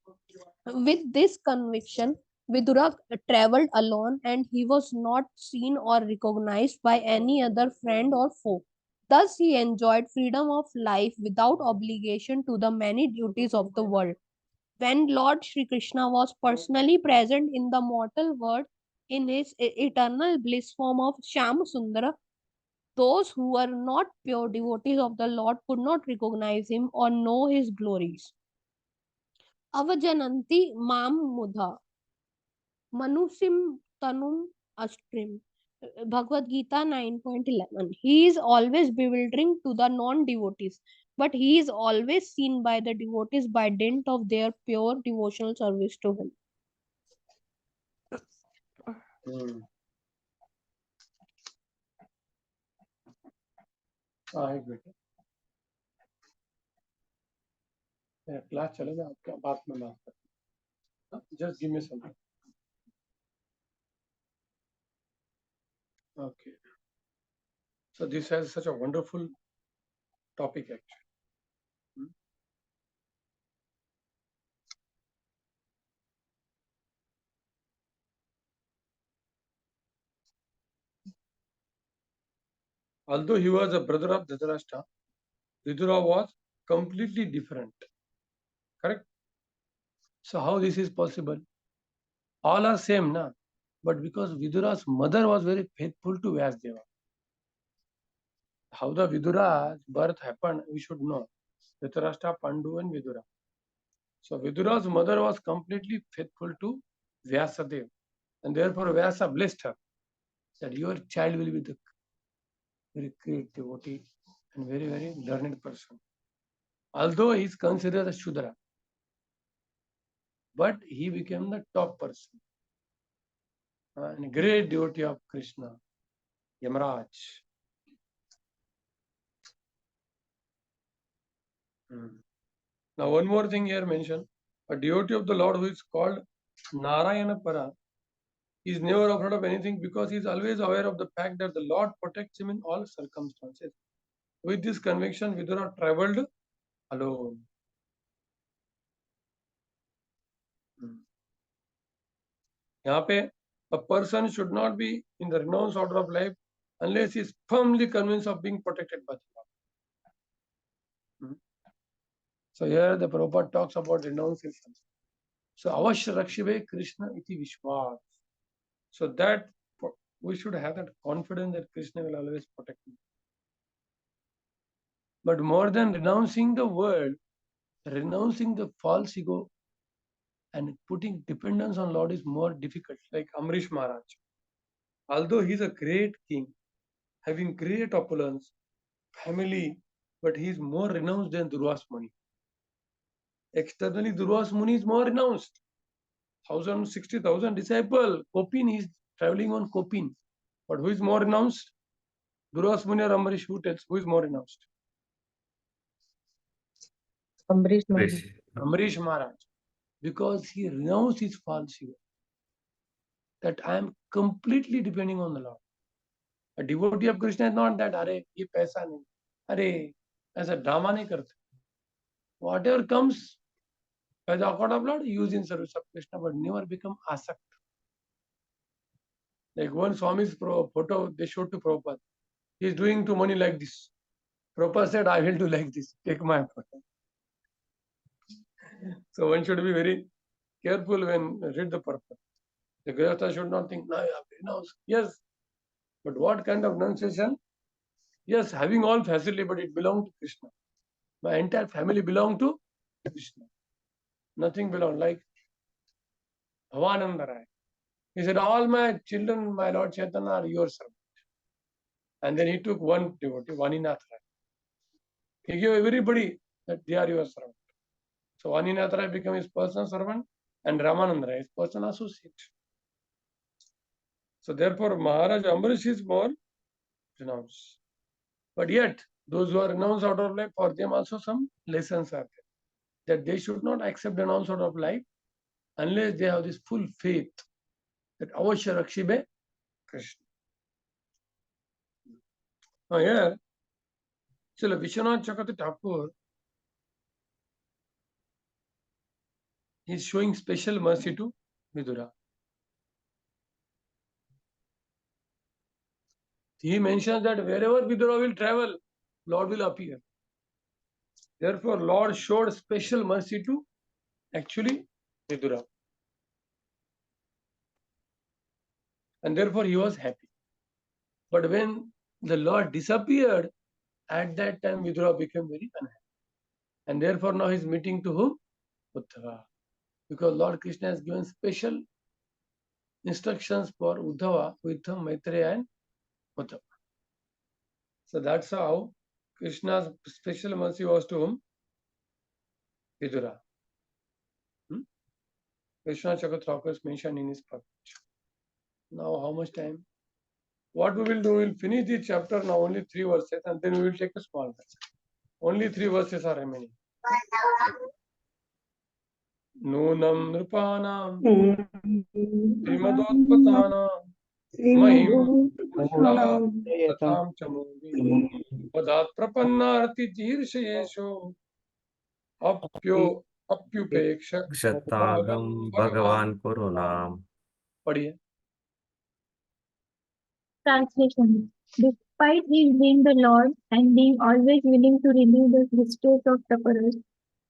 With this conviction, Vidura traveled alone and he was not seen or recognized by any other friend or foe. Thus, he enjoyed freedom of life without obligation to the many duties of the world. When Lord Sri Krishna was personally present in the mortal world in his eternal bliss form of Shyam Sundara, those who were not pure devotees of the Lord could not recognize him or know his glories. Avajananti mam mudha Manusim Tanum Astrim. Bhagavad Gita 9.11. He is always bewildering to the non devotees, but he is always seen by the devotees by dint of their pure devotional service to him. Hmm. एक minute class चलेगा आपका बात में बात करते just give me some okay so this has such a wonderful topic actually. Although he was a brother of Dhritarashtra, Vidura was completely different. Correct? So how this is possible? All are same, na? But because Vidura's mother was very faithful to Vyasdeva. How the Vidura's birth happened, we should know. Dhritarashtra, Pandu and Vidura. So Vidura's mother was completely faithful to Vyasadeva. And therefore Vyasa blessed her that your child will be the very great devotee and very, very learned person. Although he is considered a Shudra, but he became the top person and great devotee of Krishna, Yamaraj. Now, one more thing here mentioned, a devotee of the Lord who is called Narayana Para is never afraid of anything because he is always aware of the fact that the Lord protects him in all circumstances. With this conviction, Vidura traveled alone. यहाँ पे a person should not be in the renounced order of life unless he is firmly convinced of being protected by the Lord. So here the Prabhupada talks about renunciation. So avashya rakshive Krishna iti vishwas. So that we should have that confidence that Krishna will always protect me. But more than renouncing the world, renouncing the false ego and putting dependence on Lord is more difficult. Like Amrish Maharaj, although he is a great king, having great opulence, family, but he is more renounced than Durvas Muni. Externally, Durvas Muni is more renounced. 60,000 disciples. Kopin, he is traveling on Kopin. But who is more renounced? Durvas Muni or Amrish? Who tells? Who is more renounced? Amrish Maharaj. Krish. Amrish Maharaj. Because he renounced his false ego. That I am completely depending on the Lord. A devotee of Krishna is not that, "Arey, ye paisa nahi. Arey, aisa drama nahi karte." Whatever comes by the accord of Lord, use in service of Krishna, but never become asakt. Like one Swami's photo they showed to Prabhupada. He is doing to money like this. Prabhupada said, "I will do like this. Take my photo." So one should be very careful when read the purpose. The Grihastha should not think, "No, I have renounced." Yes, but what kind of renunciation? Yes, having all facility, but it belonged to Krishna. My entire family belonged to Krishna. Nothing belonged. Like Bhavananda Rai. He said, "All my children, my Lord Chaitanya, are your servant." And then he took one devotee, Vaninath Rai. He gave everybody that they are your servant. So Vaninath Rai became his personal servant and Ramananda Rai his personal associate. So therefore, Maharaj Amrish is more renounced. But yet, those who are renounced out of life, for them also some lessons are there. That they should not accept renounce out of life unless they have this full faith that avashya rakshibe Krishna. Now here, Srila Vishwanath Chakravarti Thakur is showing special mercy to Vidura. He mentions that wherever Vidura will travel, Lord will appear. Therefore, Lord showed special mercy to actually Vidura. And therefore, he was happy. But when the Lord disappeared, at that time Vidura became very unhappy. And therefore, now he is meeting to whom? Uddhava. Because Lord Krishna has given special instructions for Uddhava, Vidham, Maitreya, and Uddhava. So that's how Krishna's special mercy was to whom? Vidura. Krishna Chakravarti is mentioned in his book. Now, how much time? What we will do, we will finish this chapter now, only 3 verses, and then we will take a small verse. Only 3 verses are remaining. Nunam Nrupanam Srimadotpatanam Mahim Tatham Chamudi Padat Prapannarati Jirshayesho Apyupeksha Kshatagam Bhagavan Kurunam. पढ़िए. Translation. Despite his being the Lord and being always willing to relieve the distress of sufferers,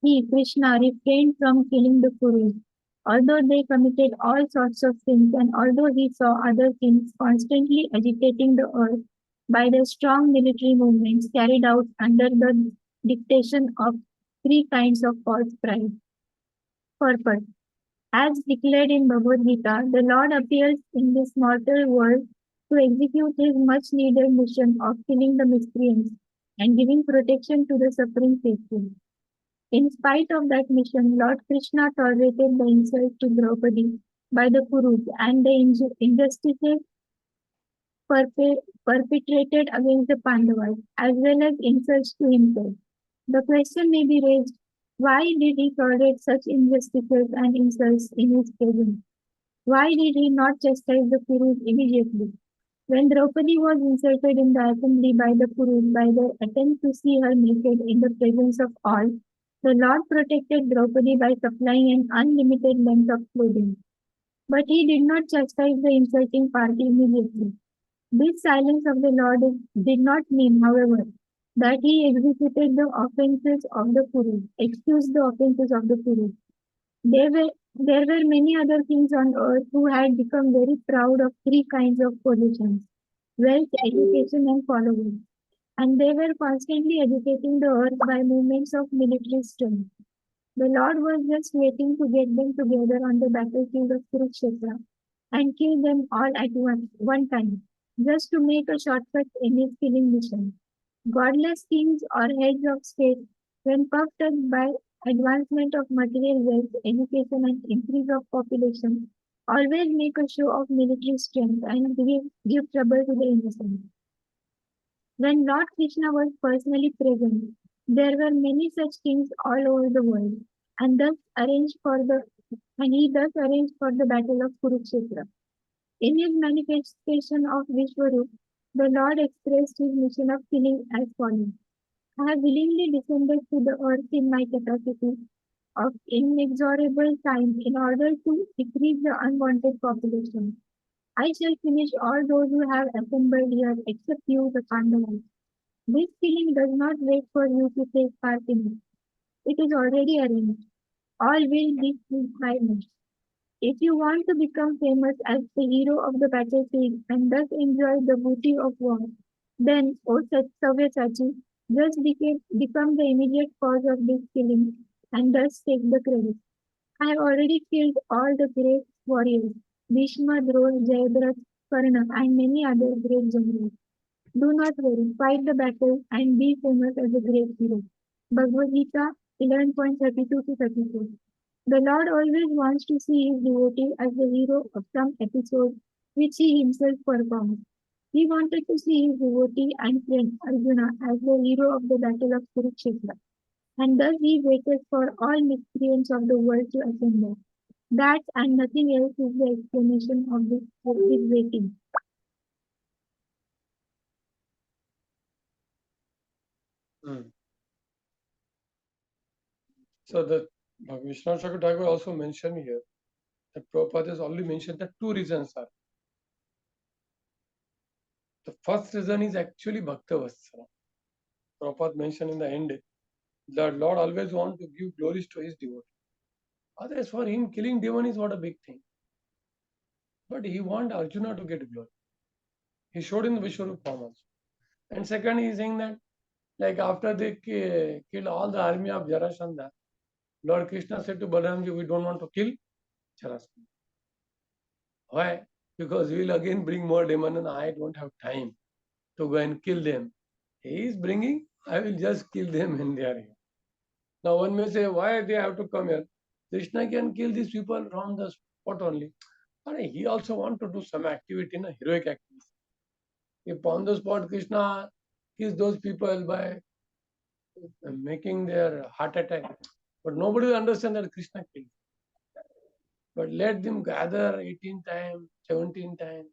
he, Krishna, refrained from killing the Kurus. Although they committed all sorts of sins, and although he saw other kings constantly agitating the earth by their strong military movements carried out under the dictation of 3 kinds of false pride. Purpose. As declared in Bhagavad Gita, the Lord appears in this mortal world to execute his much-needed mission of killing the miscreants and giving protection to the suffering faithful. In spite of that mission, Lord Krishna tolerated the insults to Draupadi by the Kurus and the injustices perpetrated against the Pandavas, as well as insults to himself. The question may be raised, why did he tolerate such injustices and insults in his presence? Why did he not chastise the Kurus immediately? When Draupadi was insulted in the assembly by the Kurus by their attempt to see her naked in the presence of all, the Lord protected Draupadi by supplying an unlimited length of clothing. But he did not chastise the insulting party immediately. This silence of the Lord did not mean, however, that he executed the offenses of the Purus, excused the offenses of the Purus. There were many other kings on earth who had become very proud of three kinds of positions: wealth, education, and followers. And they were constantly agitating the earth by movements of military strength. The Lord was just waiting to get them together on the battlefield of Kurukshetra and kill them all at one time, just to make a shortcut in his killing mission. Godless kings or heads of state, when puffed up by advancement of material wealth, education, and increase of population, always make a show of military strength and give trouble to the innocent. When Lord Krishna was personally present, there were many such kings all over the world, and he thus arranged for the battle of Kurukshetra. In his manifestation of Vishwarup, the Lord expressed his mission of killing as follows: I have willingly descended to the earth in my capacity of inexorable time in order to decrease the unwanted population. I shall finish all those who have assembled here except you, the Pandavas. This killing does not wait for you to take part in it. It is already arranged. All will be killed by me. If you want to become famous as the hero of the battlefield and thus enjoy the booty of war, then, O Sabyasachi, just become the immediate cause of this killing and thus take the credit. I have already killed all the great warriors, Bhishma, Drona, Jayadratha, Karna, and many other great generals. Do not worry, fight the battle and be famous as a great hero. Bhagavad Gita 11.32 to 34. The Lord always wants to see his devotee as the hero of some episode which he himself performed. He wanted to see his devotee and friend Arjuna as the hero of the battle of Kurukshetra, and thus he waited for all miscreants of the world to assemble. That and nothing else is the explanation of this his waiting. So the Vishnu Thakur also mentioned here that Prabhupada has already mentioned that two reasons are. The first reason is actually Bhaktavatsala. Prabhupada mentioned in the end that Lord always wants to give glories to his devotee. Otherwise, for him, killing demon is not a big thing. But he wants Arjuna to get glory. He showed in the Vishwarup form also. And second, he is saying that, like after they killed all the army of Jarasandha, Lord Krishna said to Balaramji, we don't want to kill Jarasandha. Why? Because we will again bring more demon and I don't have time to go and kill them. He is bringing, I will just kill them when they are here. Now one may say, why they have to come here? Krishna can kill these people from the spot only. But he also want to do some activity, heroic activity. If on the spot Krishna kills those people by making their heart attack, but nobody will understand that Krishna killed. But let them gather 18 times, 17 times,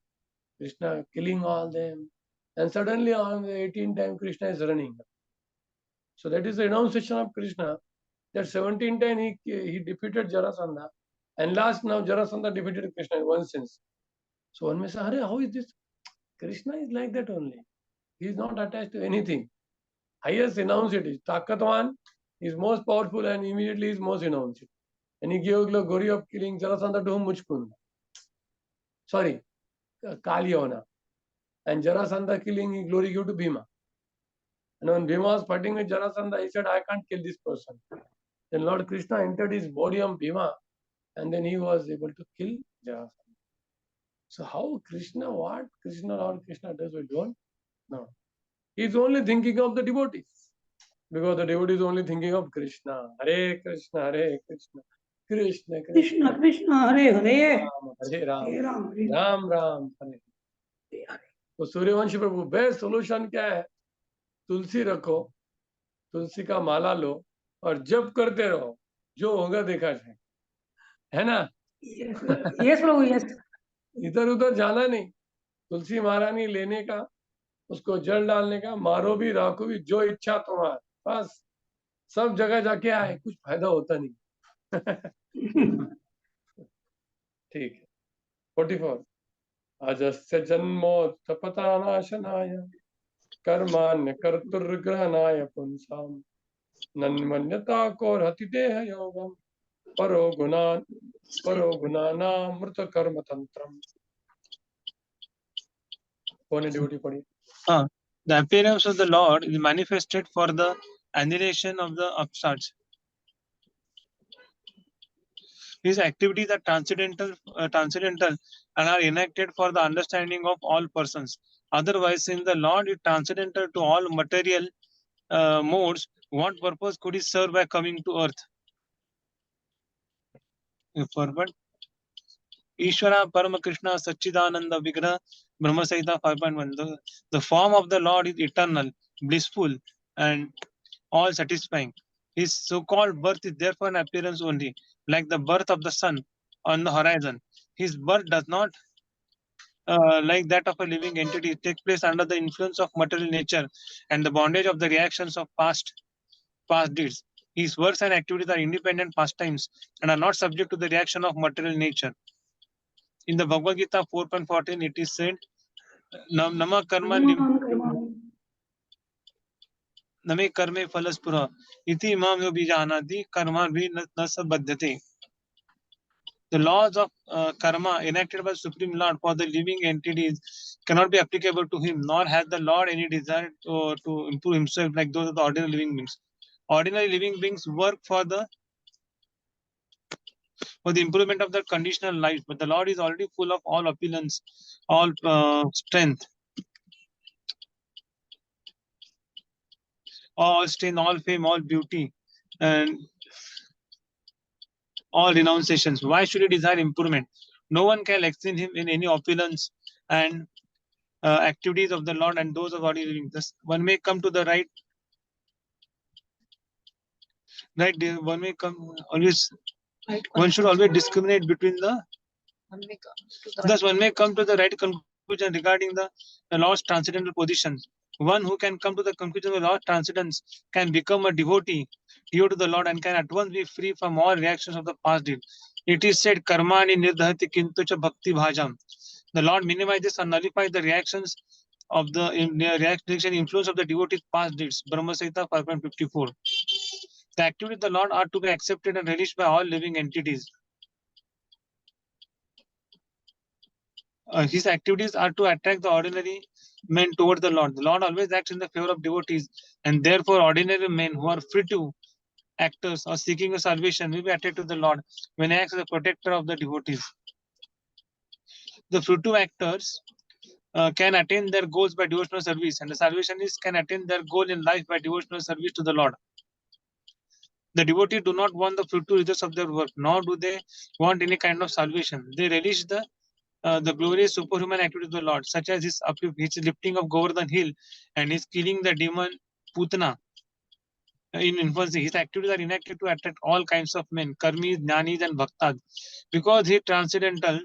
Krishna killing all them, and suddenly on the 18th time Krishna is running. So that is the renunciation of Krishna. That 17 times he defeated Jarasandha, and last now Jarasandha defeated Krishna in one sense. So one may say, how is this? Krishna is like that only. He is not attached to anything. Highest renounced is Takatwan is most powerful and immediately is most renounced. And he gave glory of killing Jarasandha to whom? Muchkund. Sorry, Kalyona. And Jarasandha killing, he glory gave to Bhima. And when Bhima was fighting with Jarasandha, he said, I can't kill this person. Then Lord Krishna entered his body of Bhima, and then he was able to kill Jarasandha. So how Krishna, what Krishna, Lord Krishna does, we don't know. He's only thinking of the devotees. Because the devotee is only thinking of Krishna. Hare Krishna, Hare Krishna. Krishna, Krishna, Krishna, Hare Hare. Hare Ram, Hare Ram, Hare Ram Ram, Hare Hare. तो सूर्यवंशी प्रभु best solution क्या है? तुलसी रखो, तुलसी का माला लो और जप करते रहो, जो होगा देखा जाए, है ना? Yes, Prabhu, yes. इधर उधर जाना नहीं, तुलसी माला नहीं लेने का, उसको जल डालने का, मारो भी राखो भी, जो इच्छा तुम्हारा, बस सब जगह जाके आए, कुछ फायदा होता नहीं. ठीक है. 44. अजस्य जन्मोत्थपतानाशनाय कर्माण्य कर्तुर्ग्रहणाय पुंसाम नन्मन्यता को रति देह योगम परो गुणानामृत कर्म तंत्रम। कौन ड्यूटी पड़ी? The appearance of the Lord is manifested for the annihilation of the upstarts. His activities are transcendental and are enacted for the understanding of all persons. Otherwise, since the Lord is transcendental to all material modes, what purpose could he serve by coming to earth? Forward. Ishvara Parama Krishna Satchidananda Vigraha Brahma Sahita 5.1. The form of the Lord is eternal, blissful, and all satisfying. His so-called birth is therefore an appearance only, like the birth of the sun on the horizon. His birth does not, like that of a living entity, take place under the influence of material nature and the bondage of the reactions of past deeds. His works and activities are independent pastimes and are not subject to the reaction of material nature. In the Bhagavad Gita 4.14, it is said, Nama karma name karme phalaspura iti imam yo bijanati karma bhi nasabadhyate. The laws of karma enacted by Supreme Lord for the living entities cannot be applicable to him, nor has the Lord any desire to improve himself like those of the ordinary living beings. Ordinary living beings work for the improvement of their conditional life, but the Lord is already full of all opulence, all strength, all strength, all fame, all beauty, and all renunciations. Why should he desire improvement? No one can exceed him in any opulence and activities of the Lord and those of ordinary living. Thus, one may come to the right. One may come always. One should always discriminate between the. Thus, one may come to the right conclusion regarding the Lord's transcendental position. One who can come to the conclusion of the Lord's transcendence can become a devotee to the Lord and can at once be free from all reactions of the past deed. It is said, Karmani nirdhati kintucha bhakti bhajam. The Lord minimizes and nullifies the reactions of the reaction influence of the devotee's past deeds. Brahma Samhita 5.54. The activities of the Lord are to be accepted and relished by all living entities. His activities are to attract the ordinary men toward the Lord. The Lord always acts in the favor of devotees, and therefore ordinary men who are free to actors or seeking a salvation will be attracted to the Lord when he acts as a protector of the devotees. The fruitive actors can attain their goals by devotional service, and the salvationists can attain their goal in life by devotional service to the Lord. The devotees do not want the fruitful results of their work, nor do they want any kind of salvation. They relish the glorious superhuman activity of the Lord, such as his lifting of Govardhan hill and his killing the demon Putana in infancy. His activities are enacted to attract all kinds of men, karmis, jnanis, and bhaktas. Because he is transcendental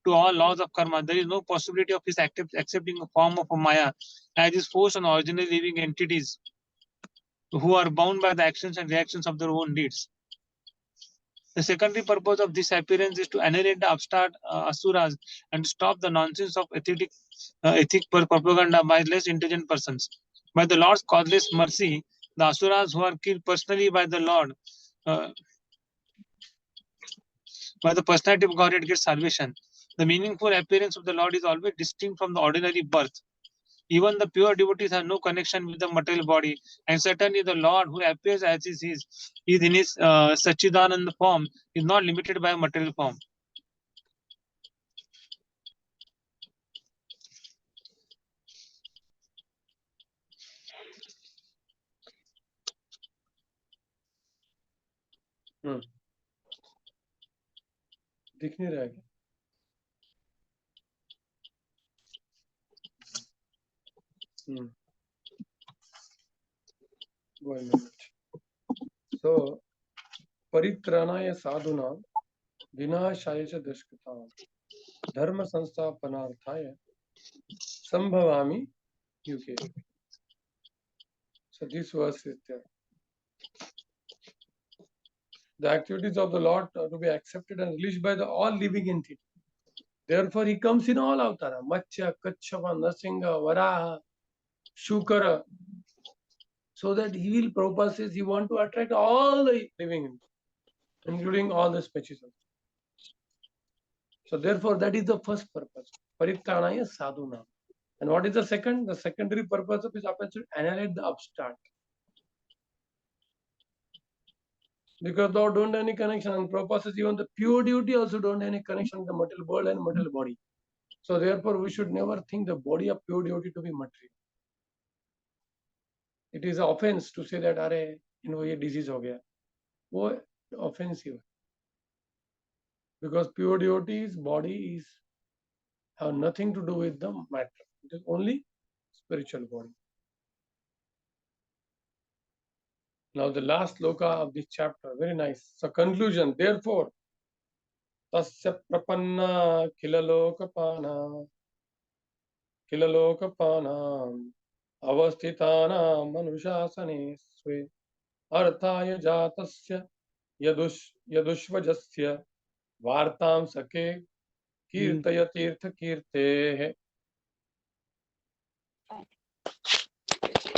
to all laws of karma, there is no possibility of his accepting a form of a maya as is forced on ordinary living entities who are bound by the actions and reactions of their own deeds. The secondary purpose of this appearance is to annihilate the upstart asuras and stop the nonsense of ethic propaganda by less intelligent persons. By the Lord's causeless mercy, the asuras who are killed personally by the Lord, by the personality of Godhead, get salvation. The meaningful appearance of the Lord is always distinct from the ordinary birth. Even the pure devotees have no connection with the material body, and certainly the Lord who appears as is in his Satchidananda form is not limited by a material form. दिख नहीं रहा है क्या? One minute. So, परित्राणाय साधुना विनाशाय च दुष्कृताम् धर्म संस्थापनार्थाय संभवामि युगे. So this verse is there. The activities of the Lord are to be accepted and released by the all living entities. Therefore, he comes in all avatara. Matsya, Kachapa, Narsinga, Varaha, Shukara. So that he will, Prabhupada says, he want to attract all the living, including all the species. So therefore, that is the first purpose. Paritranaya sadhuna. And what is the second? The secondary purpose of his offense to annihilate the upstart. Because thou don't have any connection, and Prabhupada says even the pure duty also don't have any connection with the material world and material body. So therefore, we should never think the body of pure duty to be material. It is an offense to say that, "Arey, ये disease हो गया." वो offensive. Because pure devotee's body is have nothing to do with the matter. It is only spiritual body. Now the last sloka of this chapter, very nice. So conclusion, therefore, tasya prapanna kilalokapana avastitana manushasane swe arthaya jatasya yadushvajasya vartam sake kirtaya tirtha kirte.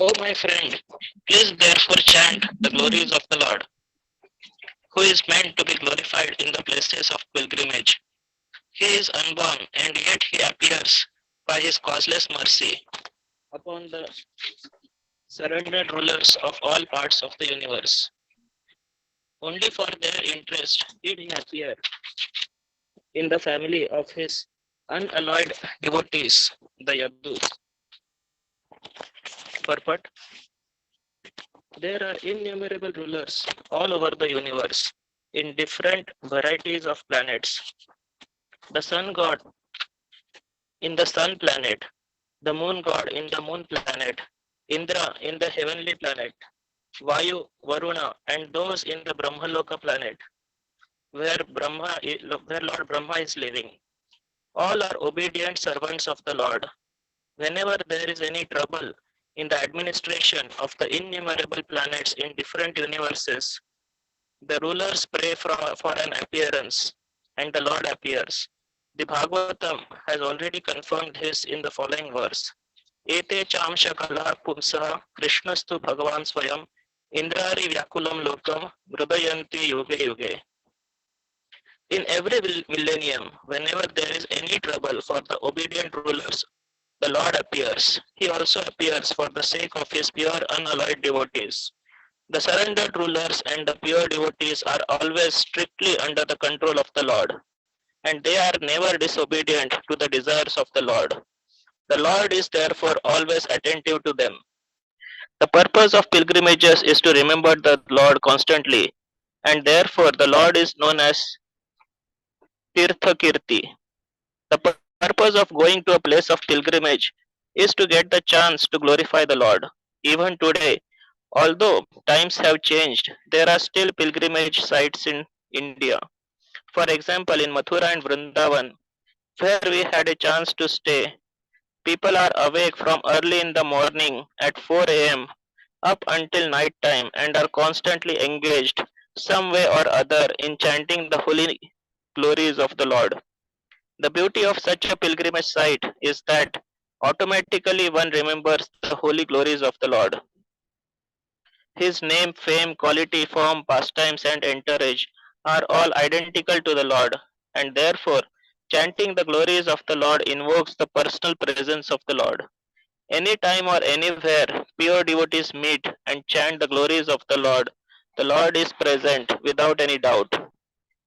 O my friend, please therefore chant the glories of the Lord, who is meant to be glorified in the places of pilgrimage. He is unborn, and yet he appears by his causeless mercy upon the surrendered rulers of all parts of the universe. Only for their interest did he appear in the family of his unalloyed devotees, the Yadus. Purport: there are innumerable rulers all over the universe in different varieties of planets. The sun god in the sun planet, the moon god in the moon planet, Indra in the heavenly planet, Vayu, Varuna, and those in the Brahmaloka planet, where Lord Brahma is living. All are obedient servants of the Lord. Whenever there is any trouble in the administration of the innumerable planets in different universes, the rulers pray for an appearance, and the Lord appears. The Bhagavatam has already confirmed this in the following verse. Ete chamsha kala pumsa Krishnastu Bhagavan Swayam Indrari Vyakulam Lokam Hrudayanti Yuge Yuge. In every millennium, whenever there is any trouble for the obedient rulers, the Lord appears. He also appears for the sake of his pure unalloyed devotees. The surrendered rulers and the pure devotees are always strictly under the control of the Lord, and they are never disobedient to the desires of the Lord. The Lord is therefore always attentive to them. The purpose of pilgrimages is to remember the Lord constantly, and therefore the Lord is known as Tirtha Kirti. The purpose of going to a place of pilgrimage is to get the chance to glorify the Lord. Even today, although times have changed, there are still pilgrimage sites in India. For example, in Mathura and Vrindavan, where we had a chance to stay, people are awake from early in the morning at 4 a.m. up until night time and are constantly engaged some way or other in chanting the holy glories of the Lord. The beauty of such a pilgrimage site is that automatically one remembers the holy glories of the Lord. His name, fame, quality, form, pastimes, and entourage are all identical to the Lord, and therefore chanting the glories of the Lord invokes the personal presence of the Lord. Anytime or anywhere pure devotees meet and chant the glories of the Lord is present without any doubt.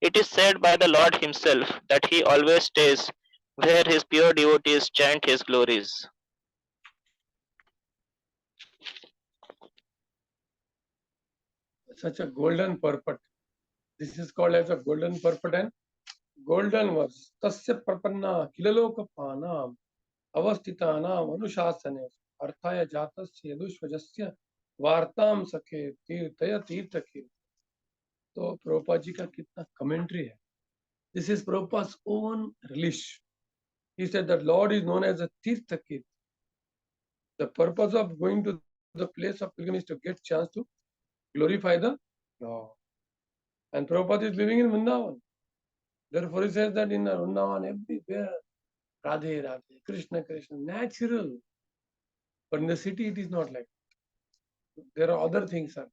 It is said by the Lord himself that he always stays where his pure devotees chant his glories. Such a golden purport. This is called as a golden purport and golden verse. Tasya prapanna kilalokapana avastitana manushasane arthaya jatasya yadushvajasya vartam sakhe tirtaya tirthakir. तो प्रभुपाद जी का कितना commentary है. This is Prabhupada's own relish. He said that Lord is known as a Tirthakir. The purpose of going to the place of pilgrimage is to get chance to glorify the Lord. And Prabhupada is living in Vrindavan. Therefore, he says that in Vrindavan, everywhere, Radhe, Radhe, Krishna, Krishna, natural. But in the city, it is not like that. There are other things. Sir.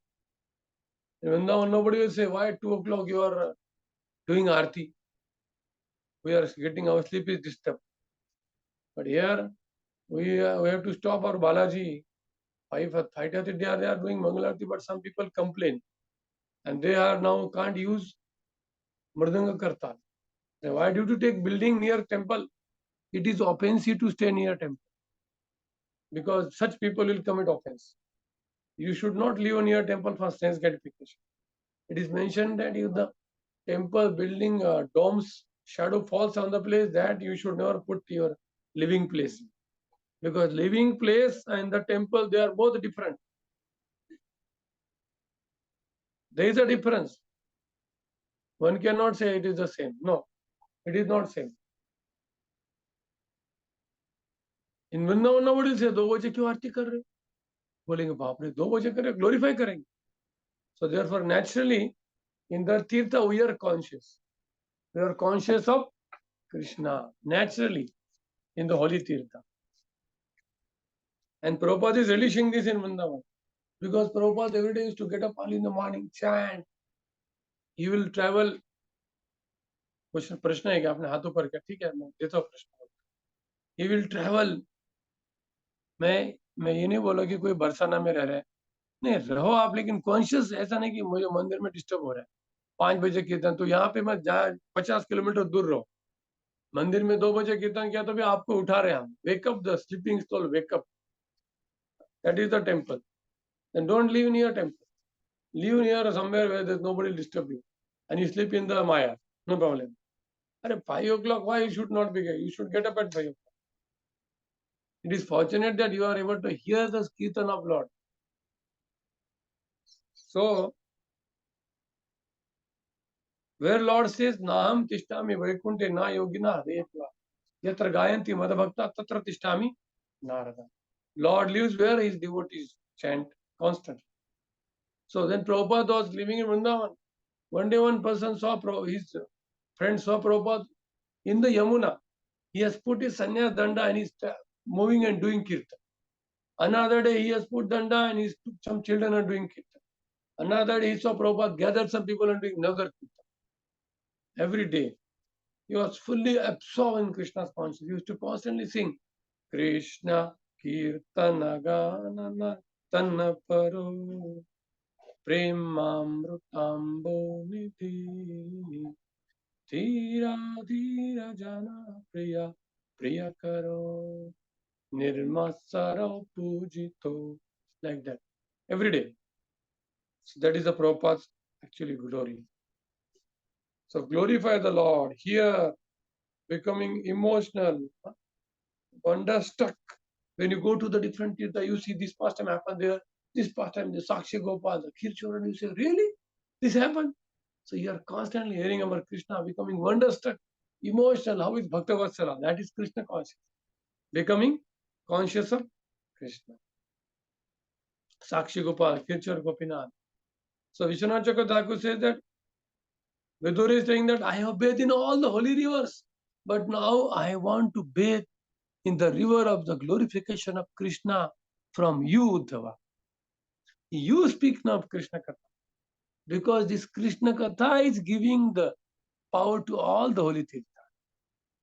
In Vrindavan, nobody will say, why at 2 o'clock you are doing Aarti? We are getting our sleep is disturbed. But here, we have to stop our Balaji. 5:30 they are doing Mangalarti, but some people complain. And they are now can't use Mridanga Kartal. Why do you take building near temple? It is offensive to stay near temple. Because such people will commit offense. You should not live near temple for sense gratification. It is mentioned that if the temple building domes, shadow falls on the place, that you should never put your living place. Because living place and the temple, they are both different. There is a difference. One cannot say it is the same. No, it is not same. In Vrindavan, nobody will say, 2 बजे क्यों आरती कर रहे? बोलेंगे बाप रे 2 बजे करें, glorify करेंगे. So therefore, naturally, in the Tirtha, we are conscious. We are conscious of Krishna, naturally, in the holy Tirtha. And Prabhupada is relishing this in Vrindavan. Because Prabhupada every day used to get up early in the morning, chant. He will travel. प्रश्न है क्या आपने हाथों पर क्या? ठीक है, मैं देता हूँ प्रश्न. He will travel. मैं ये नहीं बोला कि कोई बरसाना में रह रहा है. नहीं, रहो आप, लेकिन कॉन्शियस ऐसा नहीं कि मुझे मंदिर में डिस्टर्ब हो रहा है. 5 बजे कीर्तन, तो यहाँ पे मैं 50 किलोमीटर दूर रहो. मंदिर में 2 बजे कीर्तन किया तो भी आपको उठा रहे हैं हम. Wake up the sleeping soul, wake up. That is the temple. Then don't live near temple. Live near somewhere where there's nobody disturb you. And you sleep in the Maya. No problem. At 5 o'clock, why you should not be here? You should get up at 5 o'clock. It is fortunate that you are able to hear the Kirtan of Lord. So, where Lord says, Naham tishtami vaikunte na yogina hadetva. Yatra gayanti madhabhakta tatra tishtami narada. Lord lives where his devotees chant constantly. So then Prabhupada was living in Vrindavan. One day one person saw his friend saw Prabhupada in the Yamuna. He has put his sannyas danda and he's moving and doing kirtan. Another day he has put danda and he's some children are doing kirtan. Another day he saw Prabhupada gathered some people and doing nagar kirtan. Every day. He was fully absorbed in Krishna's consciousness. He used to constantly sing Krishna Kirtana Ganana Tanna Paro Premamrutambo Nidhi Dhira Dhira Jana Priya Priya Karo Nirmasara Pujito. Like that. Every day. So that is the Prabhupada's actually glory. So glorify the Lord. Here, becoming emotional, wonderstruck. When you go to the different tirtha, you see this pastime happen there, this pastime, the Sakshi Gopal, the Kirchoran, you say, really? This happened? So you are constantly hearing about Krishna, becoming wonderstruck, emotional. How is Bhaktivedanta? That is Krishna conscious. Becoming conscious of Krishna. Sakshi Gopal, Kirchor Gopinath. So Vishwanath Chakravarti says that Vidura is saying that I have bathed in all the holy rivers, but now I want to bathe in the river of the glorification of Krishna from you, Uddhava. You speak now of Krishna Katha, because this Krishna Katha is giving the power to all the holy Tirtha.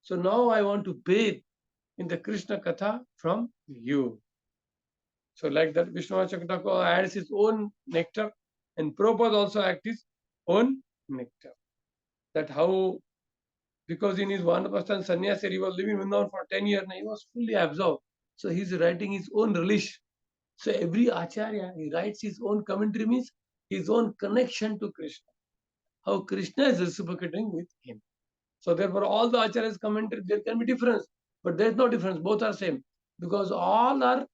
So now I want to bathe in the Krishna Katha from you. So like that, Vishwanath Chakravarti adds his own nectar, and Prabhupada also adds his own nectar. That how, because in his Vanaprastha sannyasi, he was living in Vrindavan for 10 years, and he was fully absorbed. So he's writing his own relish. So every acharya, he writes his own commentary, means his own connection to Krishna. How Krishna is reciprocating with him. So therefore, all the acharyas commentary, there can be difference, but there is no difference. Both are same, because all are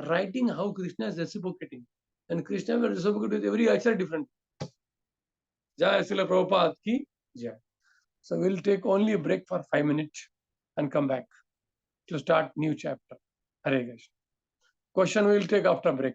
writing how Krishna is reciprocating, and Krishna will reciprocate with every acharya different. Jai Srila Prabhupada ki jai. So we'll take only a break for 5 minutes and come back to start new chapter. Hare Krishna. Question we'll take after break.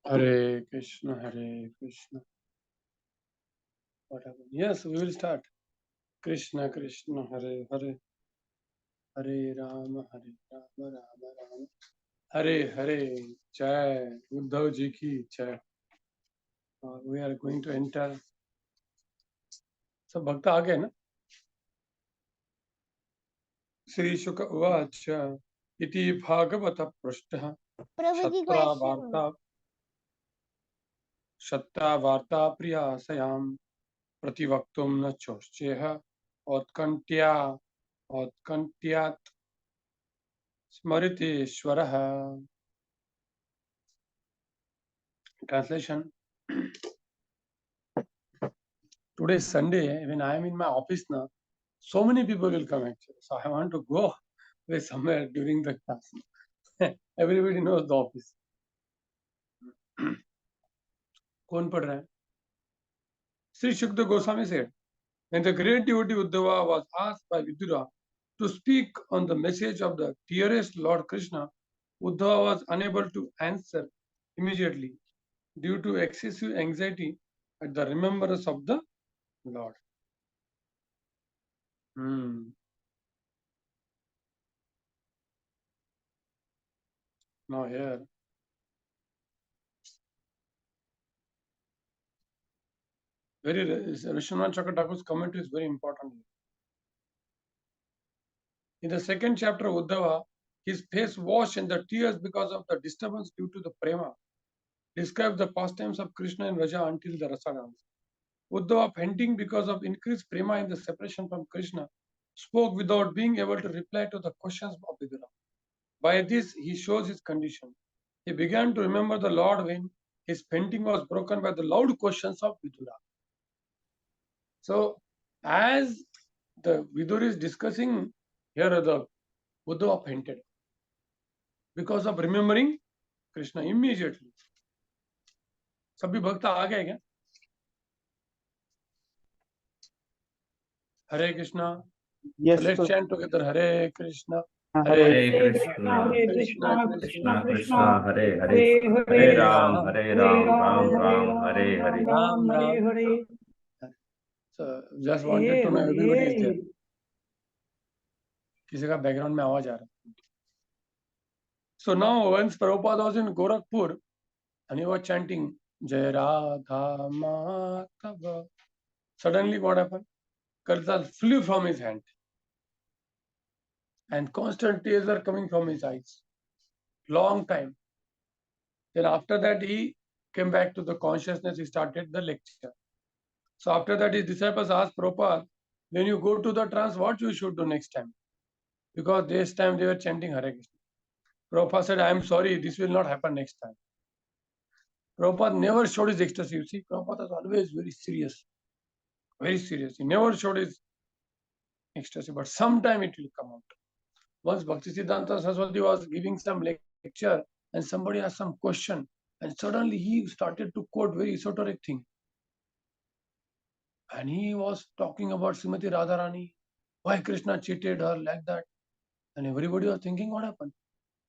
Hare Krishna, Hare Krishna. What happened? Yes, we will start. Krishna, Krishna, Hare Hare. Hare Rama, Hare Rama, Rama Rama. Hare Hare. Jai. Uddhav ji ki jai. We are going to enter. So Bhakta आ गए ना? श्री शुक उवाच इति भागवत पृष्ठः शत्रा वार्ता प्रियासयाम् प्रतिवक्तुं न चोष्येह औत्कण्ठ्यात् स्मृतिश्वरः. Translation. Today is Sunday. When I am in my office now, so many people will come actually. So I want to go away somewhere during the class. Everybody knows the office. कौन पढ़ रहा है? Sri Shukdev Goswami said, when the great devotee Uddhava was asked by Vidura to speak on the message of the dearest Lord Krishna, Uddhava was unable to answer immediately due to excessive anxiety at the remembrance of the Lord. Now here, Vishwanath Chakravarti's commentary is very important. In the second chapter of Uddhava, his face washed in the tears because of the disturbance due to the prema. Describes the pastimes of Krishna and Raja until the Rasa dance. Uddhava, fainting because of increased prema in the separation from Krishna, spoke without being able to reply to the questions of Vidura. By this, he shows his condition. He began to remember the Lord when his fainting was broken by the loud questions of Vidura. So, as the Vidura is discussing, here the Uddhava fainted because of remembering Krishna immediately. सभी भक्त आ गए क्या? Hare Krishna. Yes, So let's chant together. Hare Krishna. Hare Krishna, Krishna, Krishna Krishna, Hare Hare, Hare Ram, Ram Ram, Hare Hare. Ram Ram. So just wanted to know everybody is there. किसी का background में आवाज आ रहा है. So now once Prabhupada was in Gorakhpur and he was chanting Jai Radha Madhava, suddenly what happened? Karsal flew from his hand and constant tears are coming from his eyes. Long time. Then after that he came back to the consciousness, he started the lecture. So after that his disciples asked Prabhupada, when you go to the trance, what you should do next time? Because this time they were chanting Hare Krishna. Prabhupada said, I am sorry, this will not happen next time. Prabhupada never showed his ecstasy. You see, Prabhupada was always very serious. Very serious. He never showed his ecstasy, but sometime it will come out. Once Bhaktivedanta Saraswati was giving some lecture and somebody asked some question and suddenly he started to quote very esoteric thing. And he was talking about Srimati Radharani, why Krishna cheated her like that. And everybody was thinking what happened.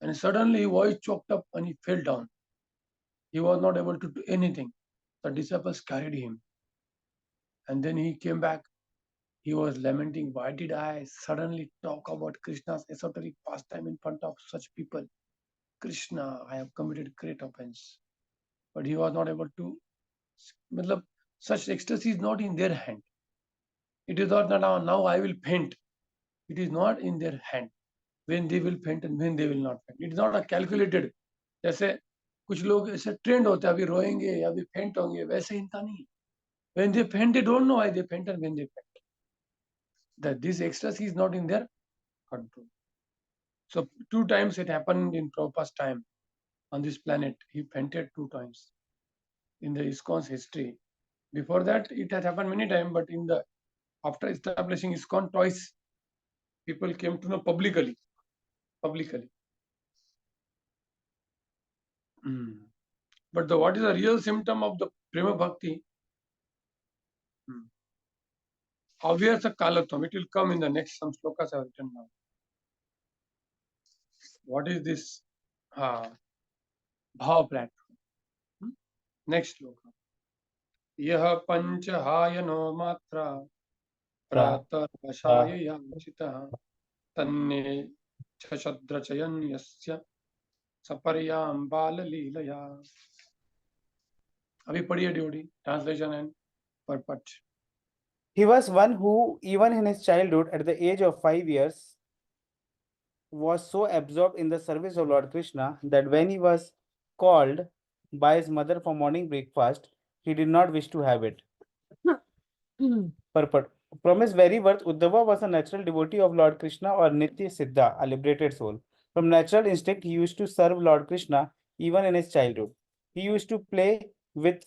And suddenly his voice choked up and he fell down. He was not able to do anything. The disciples carried him. And then he came back. He was lamenting, why did I suddenly talk about Krishna's esoteric pastime in front of such people? Krishna, I have committed great offense. But he was not able to. Such ecstasy is not in their hand. It is not that now I will faint. It is not in their hand. When they will faint and when they will not faint. It is not a calculated. जैसे कुछ लोग ऐसे trend होते हैं, अभी रोएंगे या अभी फेंट होंगे, वैसे इनका नहीं. When they faint, they don't know why they faint and when they faint. That this ecstasy is not in their control. So 2 times it happened in Prabhupada's time on this planet. He fainted 2 times in the ISKCON's history. Before that, it had happened many times, but after establishing ISKCON twice, people came to know publicly. But what is the real symptom of the Prema Bhakti? Obvious Kalatvam. It will come in the next, some slokas I have written now. What is this Bhava platform? Next sloka. Yah panchahayano matra pratar vashaya yanchita tanne chashadrachayan yasya saparyam bala leelaya. अभी पढ़िए duty translation and purport. He was one who, even in his childhood, at the age of 5 years, was so absorbed in the service of Lord Krishna that when he was called by his mother for morning breakfast, he did not wish to have it. Purport. From his very birth, Uddhava was a natural devotee of Lord Krishna or Nitya Siddha, a liberated soul. From natural instinct, he used to serve Lord Krishna even in his childhood. He used to play with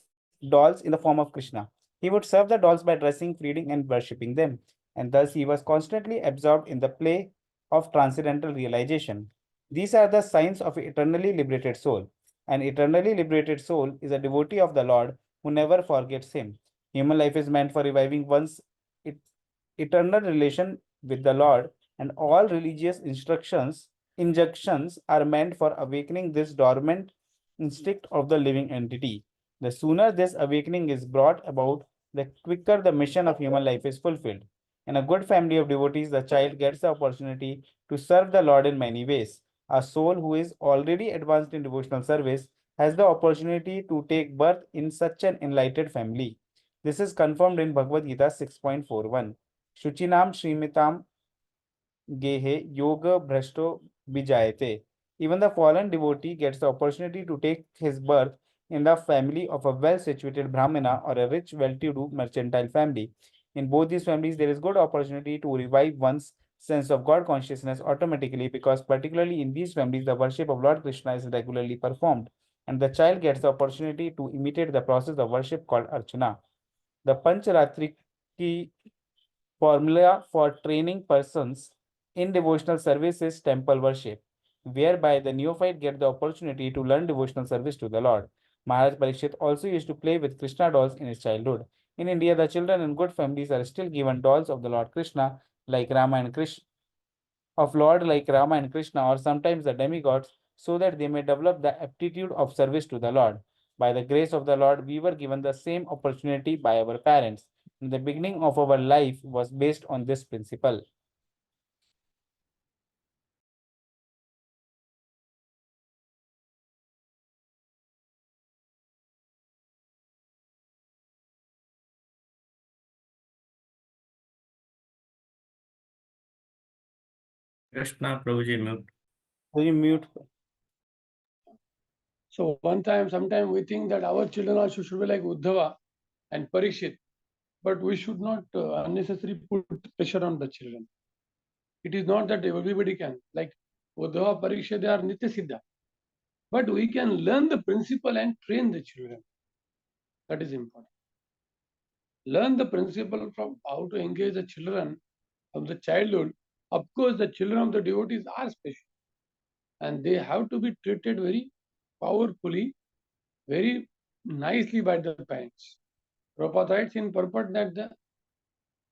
dolls in the form of Krishna. He would serve the dolls by dressing, feeding, and worshipping them. And thus he was constantly absorbed in the play of transcendental realization. These are the signs of an eternally liberated soul. An eternally liberated soul is a devotee of the Lord who never forgets him. Human life is meant for reviving one's eternal relation with the Lord, and all religious injunctions are meant for awakening this dormant instinct of the living entity. The sooner this awakening is brought about, the quicker the mission of human life is fulfilled. In a good family of devotees, the child gets the opportunity to serve the Lord in many ways. A soul who is already advanced in devotional service has the opportunity to take birth in such an enlightened family. This is confirmed in Bhagavad Gita 6.41. Shuchinam Shrimitam Gehe Yoga Bhrashto Vijayate. Even the fallen devotee gets the opportunity to take his birth in the family of a well-situated Brahmana or a rich, well-to-do mercantile family. In both these families, there is good opportunity to revive one's sense of God consciousness automatically, because particularly in these families, the worship of Lord Krishna is regularly performed, and the child gets the opportunity to imitate the process of worship called Archana. The Pancharatri formula for training persons in devotional service is temple worship, whereby the neophyte get the opportunity to learn devotional service to the Lord. Maharaj Parikshit also used to play with Krishna dolls in his childhood. In India, the children in good families are still given dolls of the Lord Krishna, like Rama and Krishna, or sometimes the demigods, so that they may develop the aptitude of service to the Lord. By the grace of the Lord, we were given the same opportunity by our parents. And the beginning of our life was based on this principle. Krishna Prabhuji mute. Will you mute? So one time, sometime we think that our children also should be like Uddhava and Parikshit, but we should not unnecessarily put pressure on the children. It is not that everybody can, like Uddhava, Parikshit, they are Nitya Siddha. But we can learn the principle and train the children. That is important. Learn the principle from how to engage the children from the childhood. Of course, the children of the devotees are special, and they have to be treated very powerfully, very nicely by the parents. Prabhupada writes in purport that